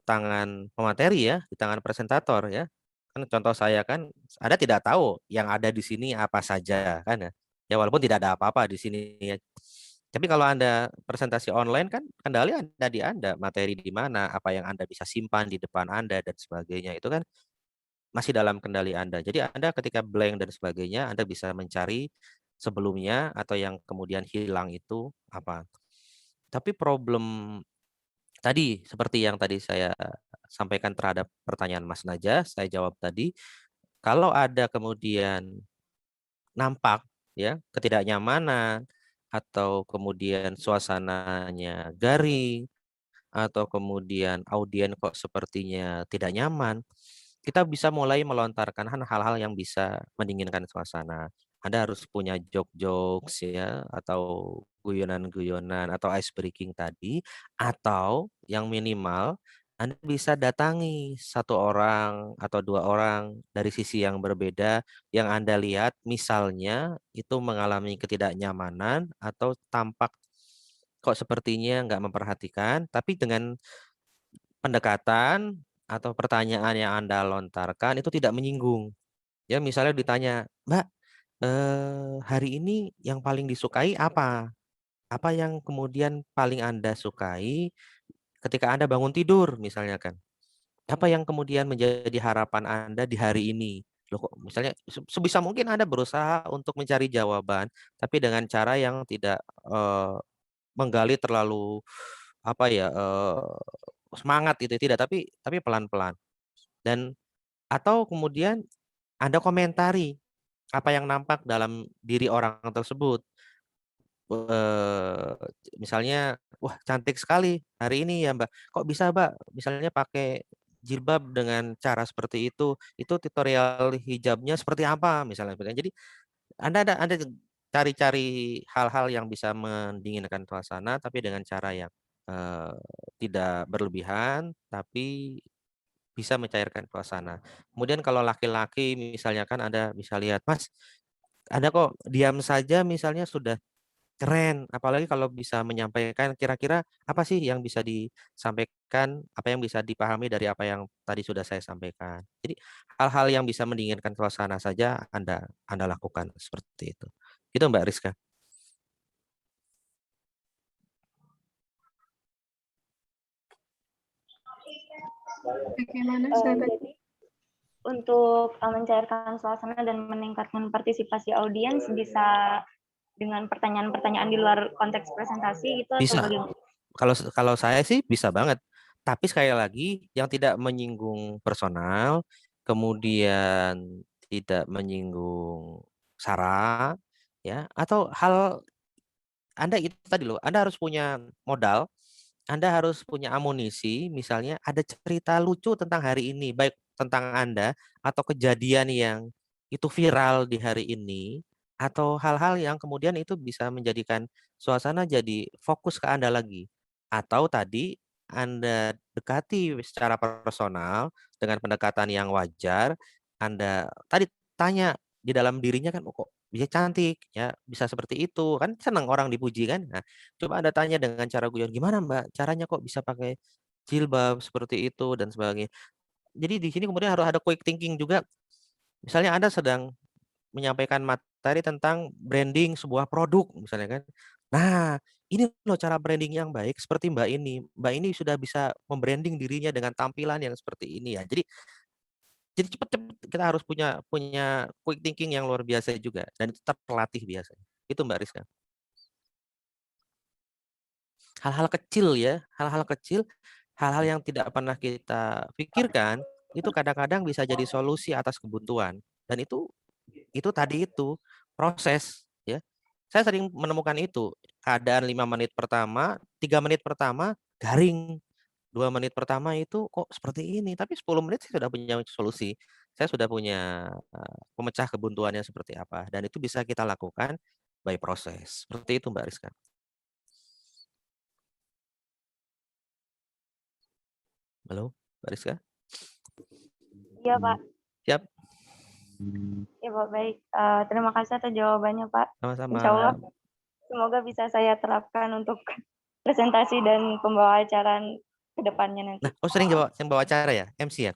tangan pemateri ya, di tangan presentator ya. Kan contoh saya kan, Anda tidak tahu yang ada di sini apa saja kan ya. Ya walaupun tidak ada apa-apa di sini ya. Tapi kalau Anda presentasi online kan kendali ada di Anda, materi di mana, apa yang Anda bisa simpan di depan Anda dan sebagainya. Itu kan masih dalam kendali Anda. Jadi Anda ketika blank dan sebagainya, Anda bisa mencari sebelumnya atau yang kemudian hilang itu apa. Tapi problem tadi, seperti yang tadi saya sampaikan terhadap pertanyaan Mas Najah, saya jawab tadi, kalau ada kemudian nampak ya ketidaknyamanan atau kemudian suasananya garing atau kemudian audien kok sepertinya tidak nyaman, kita bisa mulai melontarkan hal-hal yang bisa mendinginkan suasana. Anda harus punya jokes ya, atau guyonan-guyonan atau ice breaking tadi, atau yang minimal Anda bisa datangi satu orang atau dua orang dari sisi yang berbeda yang Anda lihat misalnya itu mengalami ketidaknyamanan atau tampak kok sepertinya nggak memperhatikan, tapi dengan pendekatan atau pertanyaan yang Anda lontarkan itu tidak menyinggung. Ya, misalnya ditanya, Mbak, hari ini yang paling disukai apa? Apa yang kemudian paling Anda sukai ketika Anda bangun tidur, misalnya kan? Apa yang kemudian menjadi harapan Anda di hari ini? Loh kok misalnya sebisa mungkin Anda berusaha untuk mencari jawaban, tapi dengan cara yang tidak menggali terlalu apa ya, semangat gitu, tidak, tapi pelan-pelan. Dan atau kemudian Anda komentari apa yang nampak dalam diri orang tersebut. Eee, Misalnya, "Wah, cantik sekali hari ini ya, Mbak. Kok bisa, Mbak, misalnya pakai jilbab dengan cara seperti itu? Itu tutorial hijabnya seperti apa?" Misalnya seperti itu. Jadi Anda cari-cari hal-hal yang bisa mendinginkan suasana, tapi dengan cara yang, eee, tidak berlebihan, tapi bisa mencairkan suasana. Kemudian kalau laki-laki misalnya kan Anda bisa lihat, "Mas, Anda kok diam saja misalnya sudah keren." Apalagi kalau bisa menyampaikan kira-kira apa sih yang bisa disampaikan, apa yang bisa dipahami dari apa yang tadi sudah saya sampaikan. Jadi hal-hal yang bisa mendinginkan suasana saja Anda lakukan seperti itu. Gitu Mbak Rizka. Bagaimana sahabat? Jadi untuk mencairkan suasana dan meningkatkan partisipasi audiens bisa dengan pertanyaan-pertanyaan di luar konteks presentasi gitu atau Bisa. bagaimana? Kalau saya sih bisa banget. Tapi sekali lagi yang tidak menyinggung personal, kemudian tidak menyinggung sara, ya, atau hal Anda itu tadi loh, Anda harus punya modal, Anda harus punya amunisi, misalnya ada cerita lucu tentang hari ini, baik tentang Anda atau kejadian yang itu viral di hari ini, atau hal-hal yang kemudian itu bisa menjadikan suasana jadi fokus ke Anda lagi. Atau tadi Anda dekati secara personal dengan pendekatan yang wajar, Anda tadi tanya di dalam dirinya kan, "Oh, kok bisa cantik ya, bisa seperti itu." Kan senang orang dipuji kan. Nah, coba Anda tanya dengan cara guyon, "Gimana Mbak, caranya kok bisa pakai jilbab seperti itu?" Dan sebagainya. Jadi di sini kemudian harus ada quick thinking juga. Misalnya Anda sedang menyampaikan materi tentang branding sebuah produk misalnya kan. Nah, ini loh cara branding yang baik seperti Mbak ini. Mbak ini sudah bisa membranding dirinya dengan tampilan yang seperti ini ya. Jadi cepet-cepet kita harus punya punya quick thinking yang luar biasa juga dan itu terlatih biasanya. Itu Mbak Rizka. Hal-hal kecil ya, hal-hal kecil, hal-hal yang tidak pernah kita pikirkan, itu kadang-kadang bisa jadi solusi atas kebuntuan. Dan itu tadi itu, proses ya. Saya sering menemukan itu, keadaan 5 menit pertama, 3 menit pertama garing, 2 menit pertama itu kok seperti ini, tapi 10 menit saya sudah punya solusi. Saya sudah punya, pemecah kebuntuannya seperti apa, dan itu bisa kita lakukan by proses. Seperti itu Mbak Rizka. Halo, Mbak Rizka? Iya Pak. Siap, Ya Pak, baik. Terima kasih atas jawabannya Pak. sama-sama. Insya Allah semoga bisa saya terapkan untuk presentasi dan pembawa acara ke depannya nanti. Nah, sering bawa acara ya, MC ya?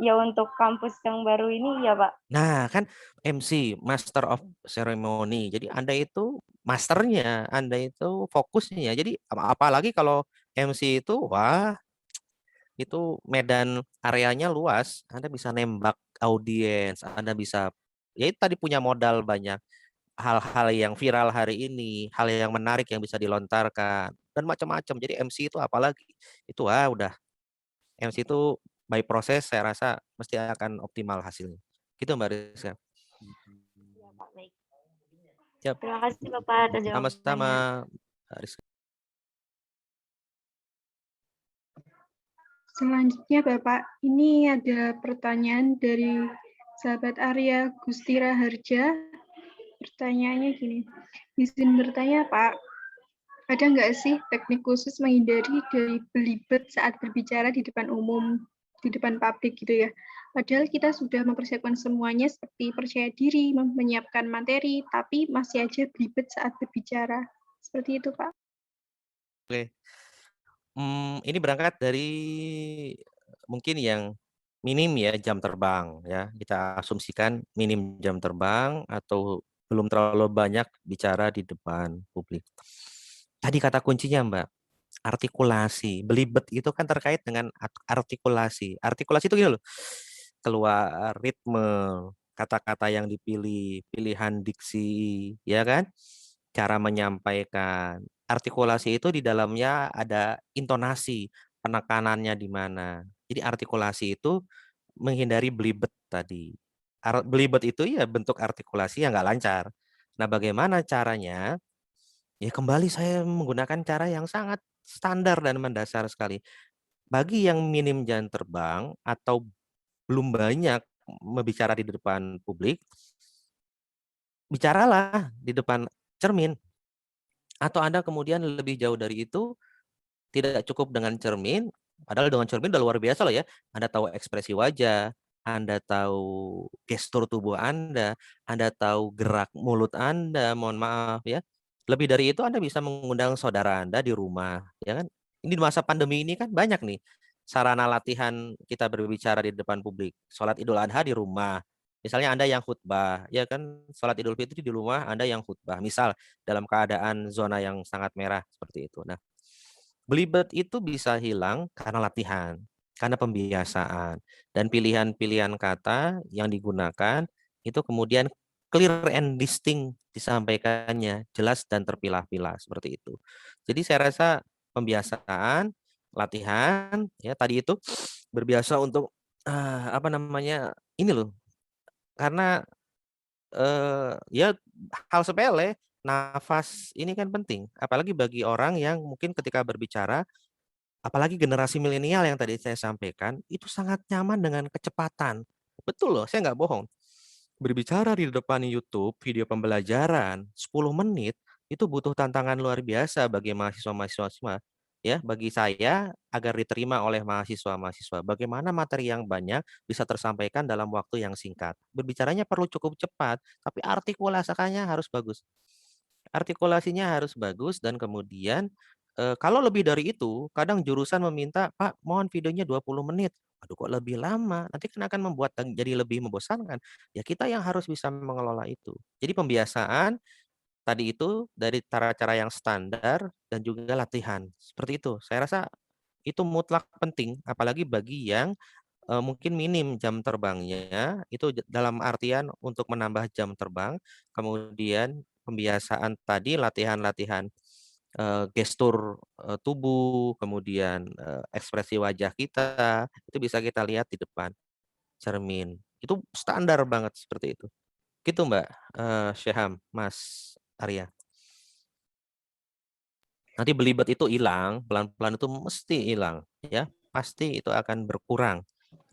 Ya untuk kampus yang baru ini ya Pak. Nah, kan MC, Master of Ceremony. Jadi Anda itu masternya, Anda itu fokusnya. Jadi apalagi kalau MC itu, wah, itu medan areanya luas. Anda bisa nembak audiens, Anda bisa, ya itu tadi punya modal banyak. Hal-hal yang viral hari ini, hal yang menarik yang bisa dilontarkan, dan macam-macam. Jadi MC itu apalagi, itu udah MC itu by proses saya rasa mesti akan optimal hasilnya. Gitu Mbak Rizka. Ya Pak, baik. Siap. Terima kasih Bapak atas Sama-sama jawabannya. Mbak Rizka. Selanjutnya Bapak, ini ada pertanyaan dari Sahabat Arya Gustira Harja, pertanyaannya gini, izin bertanya Pak, ada nggak sih teknik khusus menghindari dari belibet saat berbicara di depan umum, di depan publik gitu ya? Padahal kita sudah mempersiapkan semuanya seperti percaya diri, menyiapkan materi, tapi masih aja belibet saat berbicara. Seperti itu Pak. Oke. Ini berangkat dari mungkin yang minim ya jam terbang ya. Kita asumsikan minim jam terbang atau belum terlalu banyak bicara di depan publik. Tadi kata kuncinya Mbak, artikulasi. Belibet itu kan terkait dengan artikulasi. Artikulasi itu gini loh, keluar ritme, kata-kata yang dipilih, pilihan diksi, ya kan? Cara menyampaikan. Artikulasi itu di dalamnya ada intonasi, penekanannya di mana. Jadi artikulasi itu menghindari belibet tadi. Belibet itu ya bentuk artikulasi yang nggak lancar. Nah, bagaimana caranya? Ya kembali saya menggunakan cara yang sangat standar dan mendasar sekali. Bagi yang minim jam terbang atau belum banyak berbicara di depan publik, bicaralah di depan cermin. Atau Anda kemudian lebih jauh dari itu, tidak cukup dengan cermin, padahal dengan cermin udah luar biasa loh ya. Anda tahu ekspresi wajah, Anda tahu gestur tubuh Anda tahu gerak mulut Anda, mohon maaf ya. Lebih dari itu Anda bisa mengundang saudara Anda di rumah, ya kan? Ini di masa pandemi ini kan banyak nih sarana latihan kita berbicara di depan publik. Sholat Idul Adha di rumah. Misalnya Anda yang khutbah, ya kan sholat Idul Fitri di rumah, Anda yang khutbah. Misal dalam keadaan zona yang sangat merah seperti itu. Nah, belibet itu bisa hilang karena latihan, karena pembiasaan, dan pilihan-pilihan kata yang digunakan itu kemudian clear and distinct disampaikannya, jelas dan terpilah-pilah seperti itu. Jadi saya rasa pembiasaan, latihan, ya tadi itu berbiasa untuk apa namanya ini loh, karena ya hal sepele, nafas ini kan penting, apalagi bagi orang yang mungkin ketika berbicara, apalagi generasi milenial yang tadi saya sampaikan, itu sangat nyaman dengan kecepatan. Betul loh, saya nggak bohong. Berbicara di depan YouTube, video pembelajaran, 10 menit, itu butuh tantangan luar biasa bagi mahasiswa-mahasiswa. Ya, bagi saya, agar diterima oleh mahasiswa-mahasiswa, bagaimana materi yang banyak bisa tersampaikan dalam waktu yang singkat. Berbicaranya perlu cukup cepat, tapi artikulasinya harus bagus. Artikulasinya harus bagus dan kemudian kalau lebih dari itu, kadang jurusan meminta, "Pak, mohon videonya 20 menit." Aduh kok lebih lama, nanti kan akan membuat jadi lebih membosankan. Ya kita yang harus bisa mengelola itu. Jadi pembiasaan tadi itu dari cara-cara yang standar dan juga latihan. Seperti itu. Saya rasa itu mutlak penting, apalagi bagi yang mungkin minim jam terbangnya, itu dalam artian untuk menambah jam terbang, kemudian pembiasaan tadi, latihan-latihan gestur tubuh, kemudian ekspresi wajah kita, itu bisa kita lihat di depan cermin. Itu standar banget seperti itu. Gitu Mbak Syaham, Mas Arya. Nanti belibet itu hilang, pelan-pelan itu mesti hilang, ya. Pasti itu akan berkurang.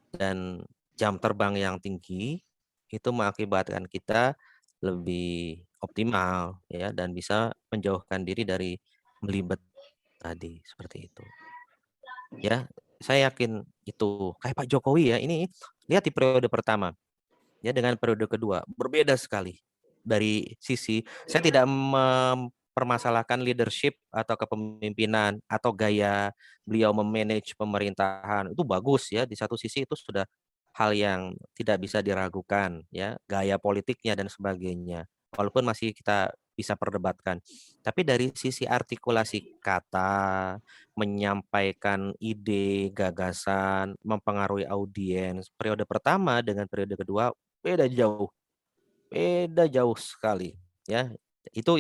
Dan jam terbang yang tinggi itu mengakibatkan kita lebih optimal ya dan bisa menjauhkan diri dari belibet tadi seperti itu. Ya, saya yakin itu kayak Pak Jokowi ya, ini lihat di periode pertama ya dengan periode kedua berbeda sekali. Dari sisi saya tidak mempermasalahkan leadership atau kepemimpinan atau gaya beliau memanage pemerintahan, itu bagus ya, di satu sisi itu sudah hal yang tidak bisa diragukan ya, gaya politiknya dan sebagainya. Walaupun masih kita bisa perdebatkan. Tapi dari sisi artikulasi kata, menyampaikan ide, gagasan, mempengaruhi audiens, periode pertama dengan periode kedua beda jauh sekali ya. Itu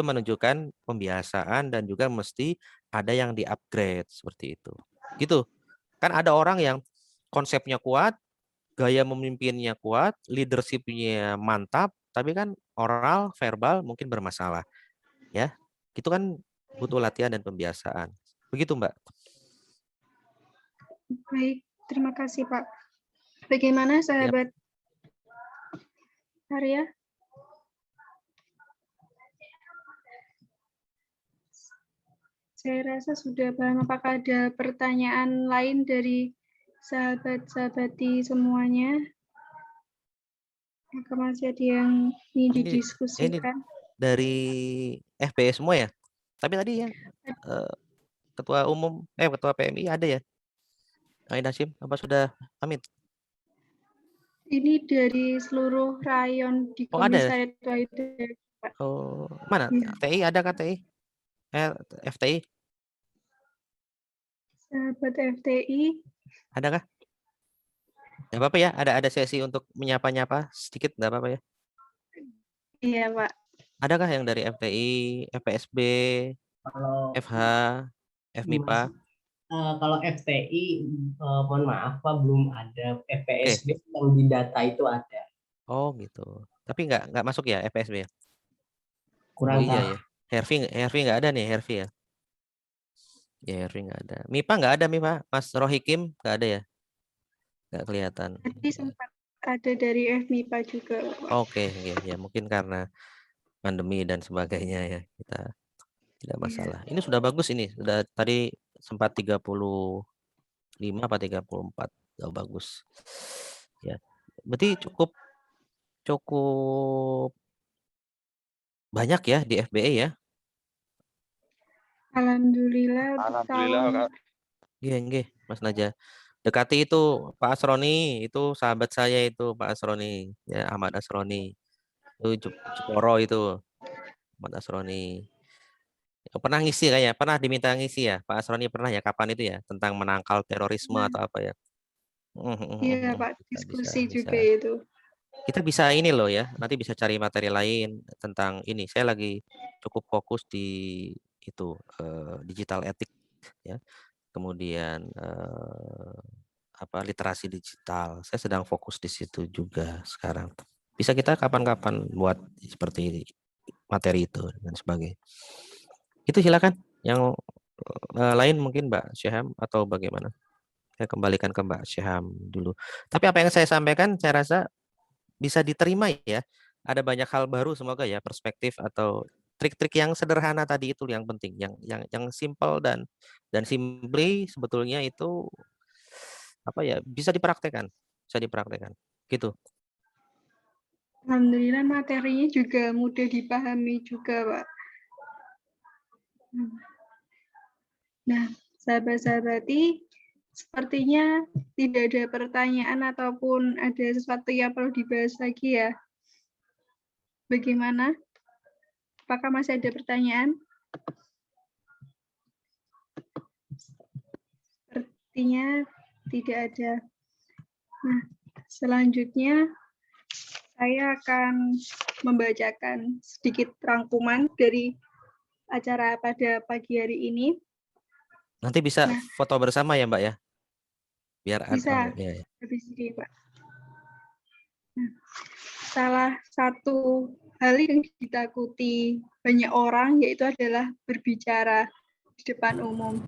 menunjukkan pembiasaan dan juga mesti ada yang di-upgrade seperti itu. Gitu. Kan ada orang yang konsepnya kuat, gaya memimpinnya kuat, leadership-nya mantap, tapi kan oral, verbal mungkin bermasalah. Ya, itu kan butuh latihan dan pembiasaan. Begitu Mbak. Baik, terima kasih Pak. Bagaimana sahabat Arya? Saya rasa sudah paham. Apakah ada pertanyaan lain dari sahabat-sahabati semuanya? Apakah masih ada yang ingin Ini didiskusikan? dari FBS semua ya? Tapi tadi yang ketua PMI ada ya? Ain Hashim, apa sudah pamit? Ini dari seluruh rayon di Oh, ada. Komisariat Wahida. Oh, mana? Iya. TI ada kah TI? FTI? Sahabat FTI. Ada kah? Nggak apa-apa ya, ada sesi untuk menyapa-nyapa sedikit, nggak apa-apa ya? Iya, Pak. Adakah yang dari FTI, FPSB, Kalau FH, FMIPA? kalau FTI, mohon maaf Pak, belum ada. FPSB Oke. yang di data itu ada. Oh gitu. Tapi nggak masuk ya FPSB ya? Kurang Oh iya tahu. ya. Hervi nggak ada nih, Hervi ya? Ya Hervi nggak ada. MIPA nggak ada MIPA. Mas Rohikim nggak ada ya? Nggak kelihatan. Tadi sempat ada dari FMIPA juga, Pak. Oke, ya mungkin karena pandemi dan sebagainya ya, kita tidak masalah. Ini sudah bagus ini. Sudah tadi sempat 35 apa 34. Sudah bagus. Ya. Berarti cukup banyak ya di FBA ya. Alhamdulillah. Alhamdulillah, Kak. Iya, Mas Naja. Dekati itu Pak Asroni, itu sahabat saya itu Pak Asroni, ya Ahmad Asroni. Itu Jeporo itu Ahmad Asroni. Pernah ngisi kayak, pernah diminta ngisi ya, Pak Asroni pernah ya, kapan itu ya, tentang menangkal terorisme atau apa ya? Iya, Pak. Diskusi juga itu. Kita bisa ini loh ya, nanti bisa cari materi lain tentang ini. Saya lagi cukup fokus di itu digital etik ya. Kemudian literasi digital. Saya sedang fokus di situ juga sekarang. Bisa kita kapan-kapan buat seperti materi itu dan sebagainya. Itu silakan. Yang lain mungkin Mbak Syaham atau bagaimana? Saya kembalikan ke Mbak Syaham dulu. Tapi apa yang saya sampaikan saya rasa bisa diterima ya. Ada banyak hal baru semoga ya, perspektif atau trik-trik yang sederhana tadi itu yang penting, yang simple dan simply sebetulnya itu bisa dipraktekkan gitu. Alhamdulillah materinya juga mudah dipahami juga, Pak. Nah, sahabat-sahabati, sepertinya tidak ada pertanyaan ataupun ada sesuatu yang perlu dibahas lagi ya. Bagaimana? Apakah masih ada pertanyaan? Sepertinya tidak ada. Nah, selanjutnya saya akan membacakan sedikit rangkuman dari acara pada pagi hari ini. Nanti bisa foto bersama ya Mbak ya? Biar bisa ya. habis ini, Pak. Nah, salah satu hal yang ditakuti banyak orang yaitu adalah berbicara di depan umum.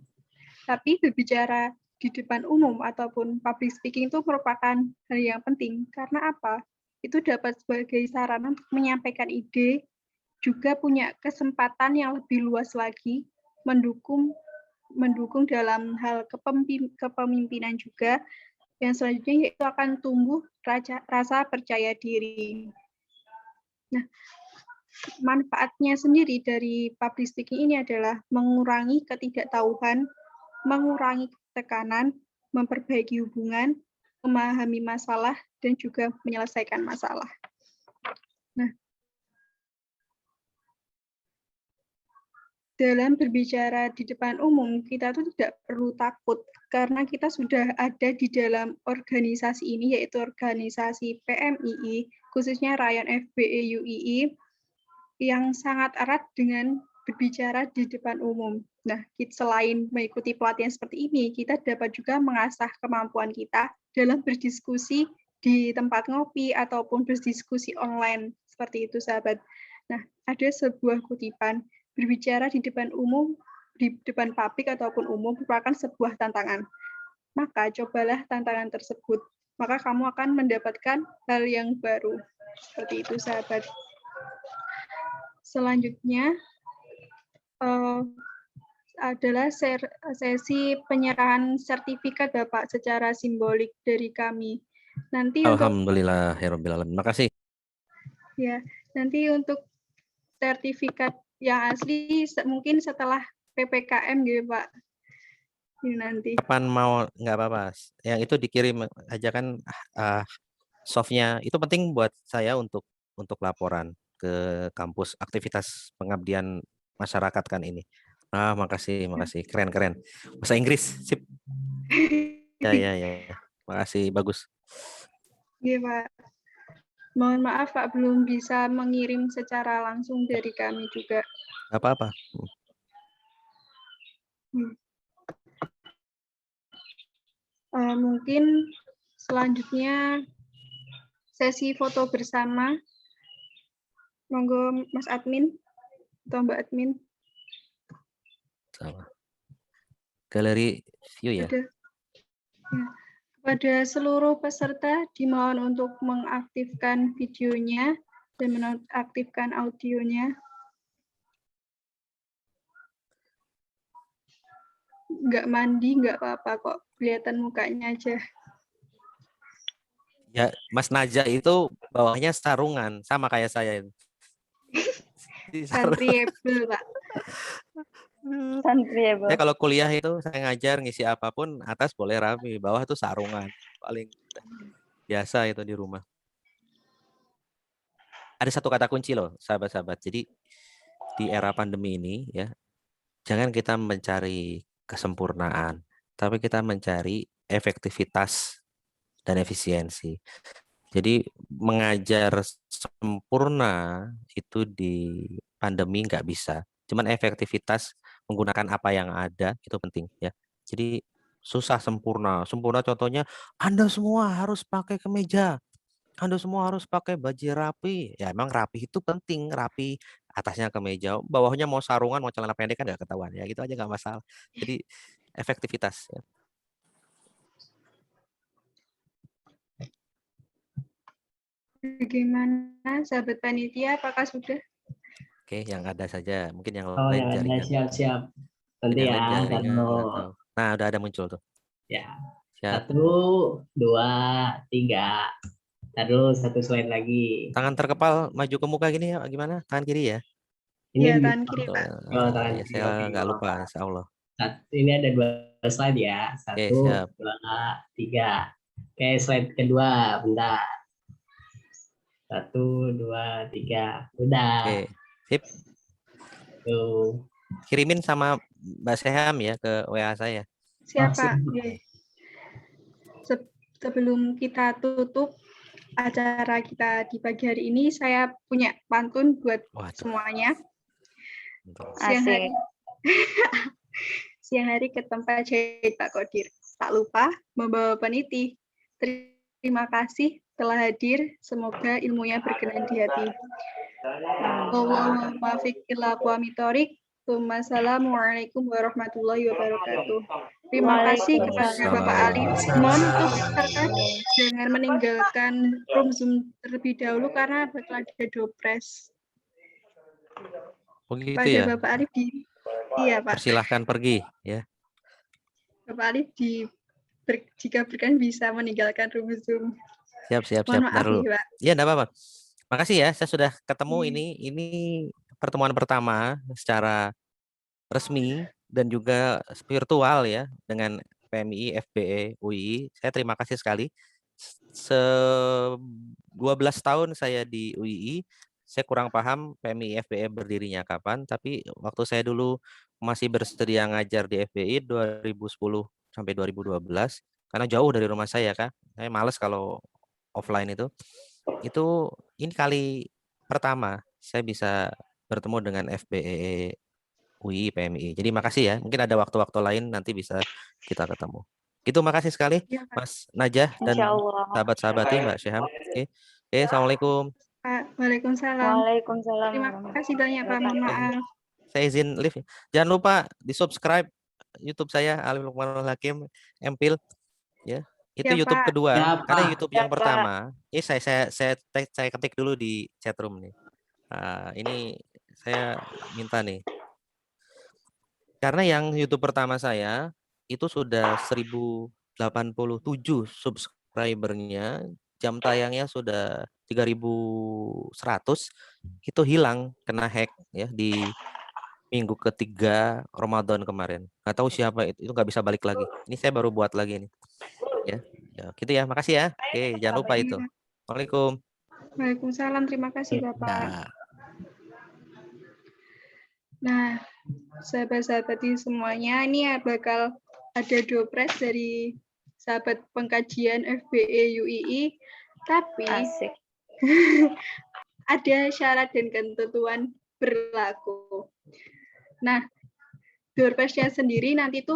Tapi berbicara di depan umum ataupun public speaking itu merupakan hal yang penting. Karena apa? Itu dapat sebagai sarana untuk menyampaikan ide, juga punya kesempatan yang lebih luas lagi, mendukung dalam hal kepemimpinan juga, yang selanjutnya yaitu akan tumbuh rasa percaya diri. Nah, manfaatnya sendiri dari public speaking ini adalah mengurangi ketidaktahuan, mengurangi tekanan, memperbaiki hubungan, memahami masalah, dan juga menyelesaikan masalah. Nah, dalam berbicara di depan umum, kita tuh tidak perlu takut, karena kita sudah ada di dalam organisasi ini, yaitu organisasi PMII, khususnya rayon FBE UII, yang sangat erat dengan berbicara di depan umum. Nah, selain mengikuti pelatihan seperti ini, kita dapat juga mengasah kemampuan kita dalam berdiskusi di tempat ngopi ataupun berdiskusi online, seperti itu, sahabat. Nah, ada sebuah kutipan, berbicara di depan umum, di depan publik ataupun umum merupakan sebuah tantangan. Maka cobalah tantangan tersebut, maka kamu akan mendapatkan hal yang baru. Seperti itu, sahabat. Selanjutnya adalah sesi penyerahan sertifikat Bapak secara simbolik dari kami. Nanti Alhamdulillahirobbilalamin. Makasih. Ya, nanti untuk sertifikat yang asli mungkin setelah PPKM gitu Pak. Ini nanti. Kapan mau, nggak apa-apa. Yang itu dikirim aja kan softnya. Itu penting buat saya untuk laporan ke kampus aktivitas pengabdian masyarakat kan ini. Makasih. Keren. Bahasa Inggris, sip. Ya. Makasih, bagus. Iya Pak. Mohon maaf Pak, belum bisa mengirim secara langsung dari kami juga. Nggak apa-apa. Mungkin selanjutnya sesi foto bersama. Monggo Mas Admin atau Mbak Admin. Sama. Galeri view ya. Kepada seluruh peserta dimohon untuk mengaktifkan videonya dan menonaktifkan audionya. Nggak mandi, nggak apa-apa kok. Kelihatan mukanya aja. Ya, Mas Naja itu bawahnya sarungan, sama kayak saya. Santriable, Pak. Santriable. Ya kalau kuliah itu saya ngajar ngisi apapun, atas boleh rapi, bawah itu sarungan. Paling biasa itu di rumah. Ada satu kata kunci loh, sahabat-sahabat. Jadi di era pandemi ini ya, jangan kita mencari kesempurnaan, tapi kita mencari efektivitas dan efisiensi. Jadi mengajar sempurna itu di pandemi nggak bisa. Cuman efektivitas menggunakan apa yang ada itu penting ya. Jadi susah sempurna. Sempurna contohnya Anda semua harus pakai kemeja. Anda semua harus pakai baju rapi. Ya emang rapi itu penting, rapi atasnya kemeja, bawahnya mau sarungan, mau celana pendek kan nggak ketahuan ya. Gitu aja nggak masalah. Jadi efektivitas ya. Bagaimana sahabat panitia, apakah sudah? Oke, yang ada saja. Mungkin yang Oh, lain yang ada jaringan. siap-siap. Nanti Yang ya, lain jaringan, kalau nggak tahu. Nah, udah ada muncul tuh. ya. Siap. 1, 2, 3. Terus satu slide lagi. Tangan terkepal maju ke muka gini ya, gimana? Tangan kiri ya? Iya, tangan kiri, Pak. Oh, tangan Ya, kiri. saya Oke, nggak lupa, insya Allah. Ini ada 2 slide ya. 1, siap. 2, 3. Oke, slide kedua, bentar. 1, 2, 3. Udah. Oke, sip. Tuh. Kirimin sama Mbak Seham ya ke WA saya. Siapa? Sebelum kita tutup acara kita di pagi hari ini, saya punya pantun buat semuanya. Siang hari ke tempat jahit Pak Kodir. Tak lupa membawa peniti. Terima kasih telah hadir. Semoga ilmunya berkenan di hati. Allahumma muwaffiq ila aqwamit thoriq. Wassalamualaikum warahmatullahi wabarakatuh. Terima kasih kepada Bapak Alif. Mohon untuk peserta jangan meninggalkan room Zoom terlebih dahulu karena bakal ada dopres. Begitu pada ya. Bapak Alif iya Pak. Persilahkan pergi ya. Bapak Alif jika berkenan bisa meninggalkan room Zoom. Siap. Mohon maaf Dulu. nih, Pak. Ya, enggak apa-apa. Makasih ya, saya sudah ketemu ini pertemuan pertama secara resmi dan juga virtual ya dengan PMI, FBE, UII. Saya terima kasih sekali. 12 tahun saya di UII, saya kurang paham PMI FBE berdirinya kapan, tapi waktu saya dulu masih bersedia ngajar di FBI 2010 sampai 2012, karena jauh dari rumah saya kan. Saya males kalau offline itu ini kali pertama saya bisa bertemu dengan FBE UI PMI. Jadi makasih ya. Mungkin ada waktu-waktu lain nanti bisa kita ketemu. Itu makasih sekali Mas Najah dan sahabat-sahabatnya Mbak Syeham. Oke. Assalamualaikum. Waalaikumsalam. Waalaikumsalam. Terima kasih banyak Pak. Mohon maaf. Saya izin live. Jangan lupa di-subscribe YouTube saya Alif Lukmanul Hakim Empil ya. Itu Ya, YouTube Pak. kedua. Ya, Karena Pak. YouTube Ya, yang Pak. pertama, ini saya ketik dulu di chatroom nih. Ini saya minta nih. Karena yang YouTube pertama saya itu sudah 1087 subscribernya, jam tayangnya sudah 3100, itu hilang kena hack ya di minggu ketiga Ramadan kemarin. Nggak tahu siapa itu nggak bisa balik lagi. Ini saya baru buat lagi nih. Ya, gitu ya. Makasih ya. Oke, jangan lupa itu. Waalaikumsalam. Waalaikumsalam, terima kasih Bapak. Ya. Nah, sahabat-sahabat di semuanya, ini ya bakal ada dopres dari sahabat pengkajian FBE UII, tapi Asik. ada syarat dan ketentuan berlaku. Nah, doorpresnya sendiri nanti tuh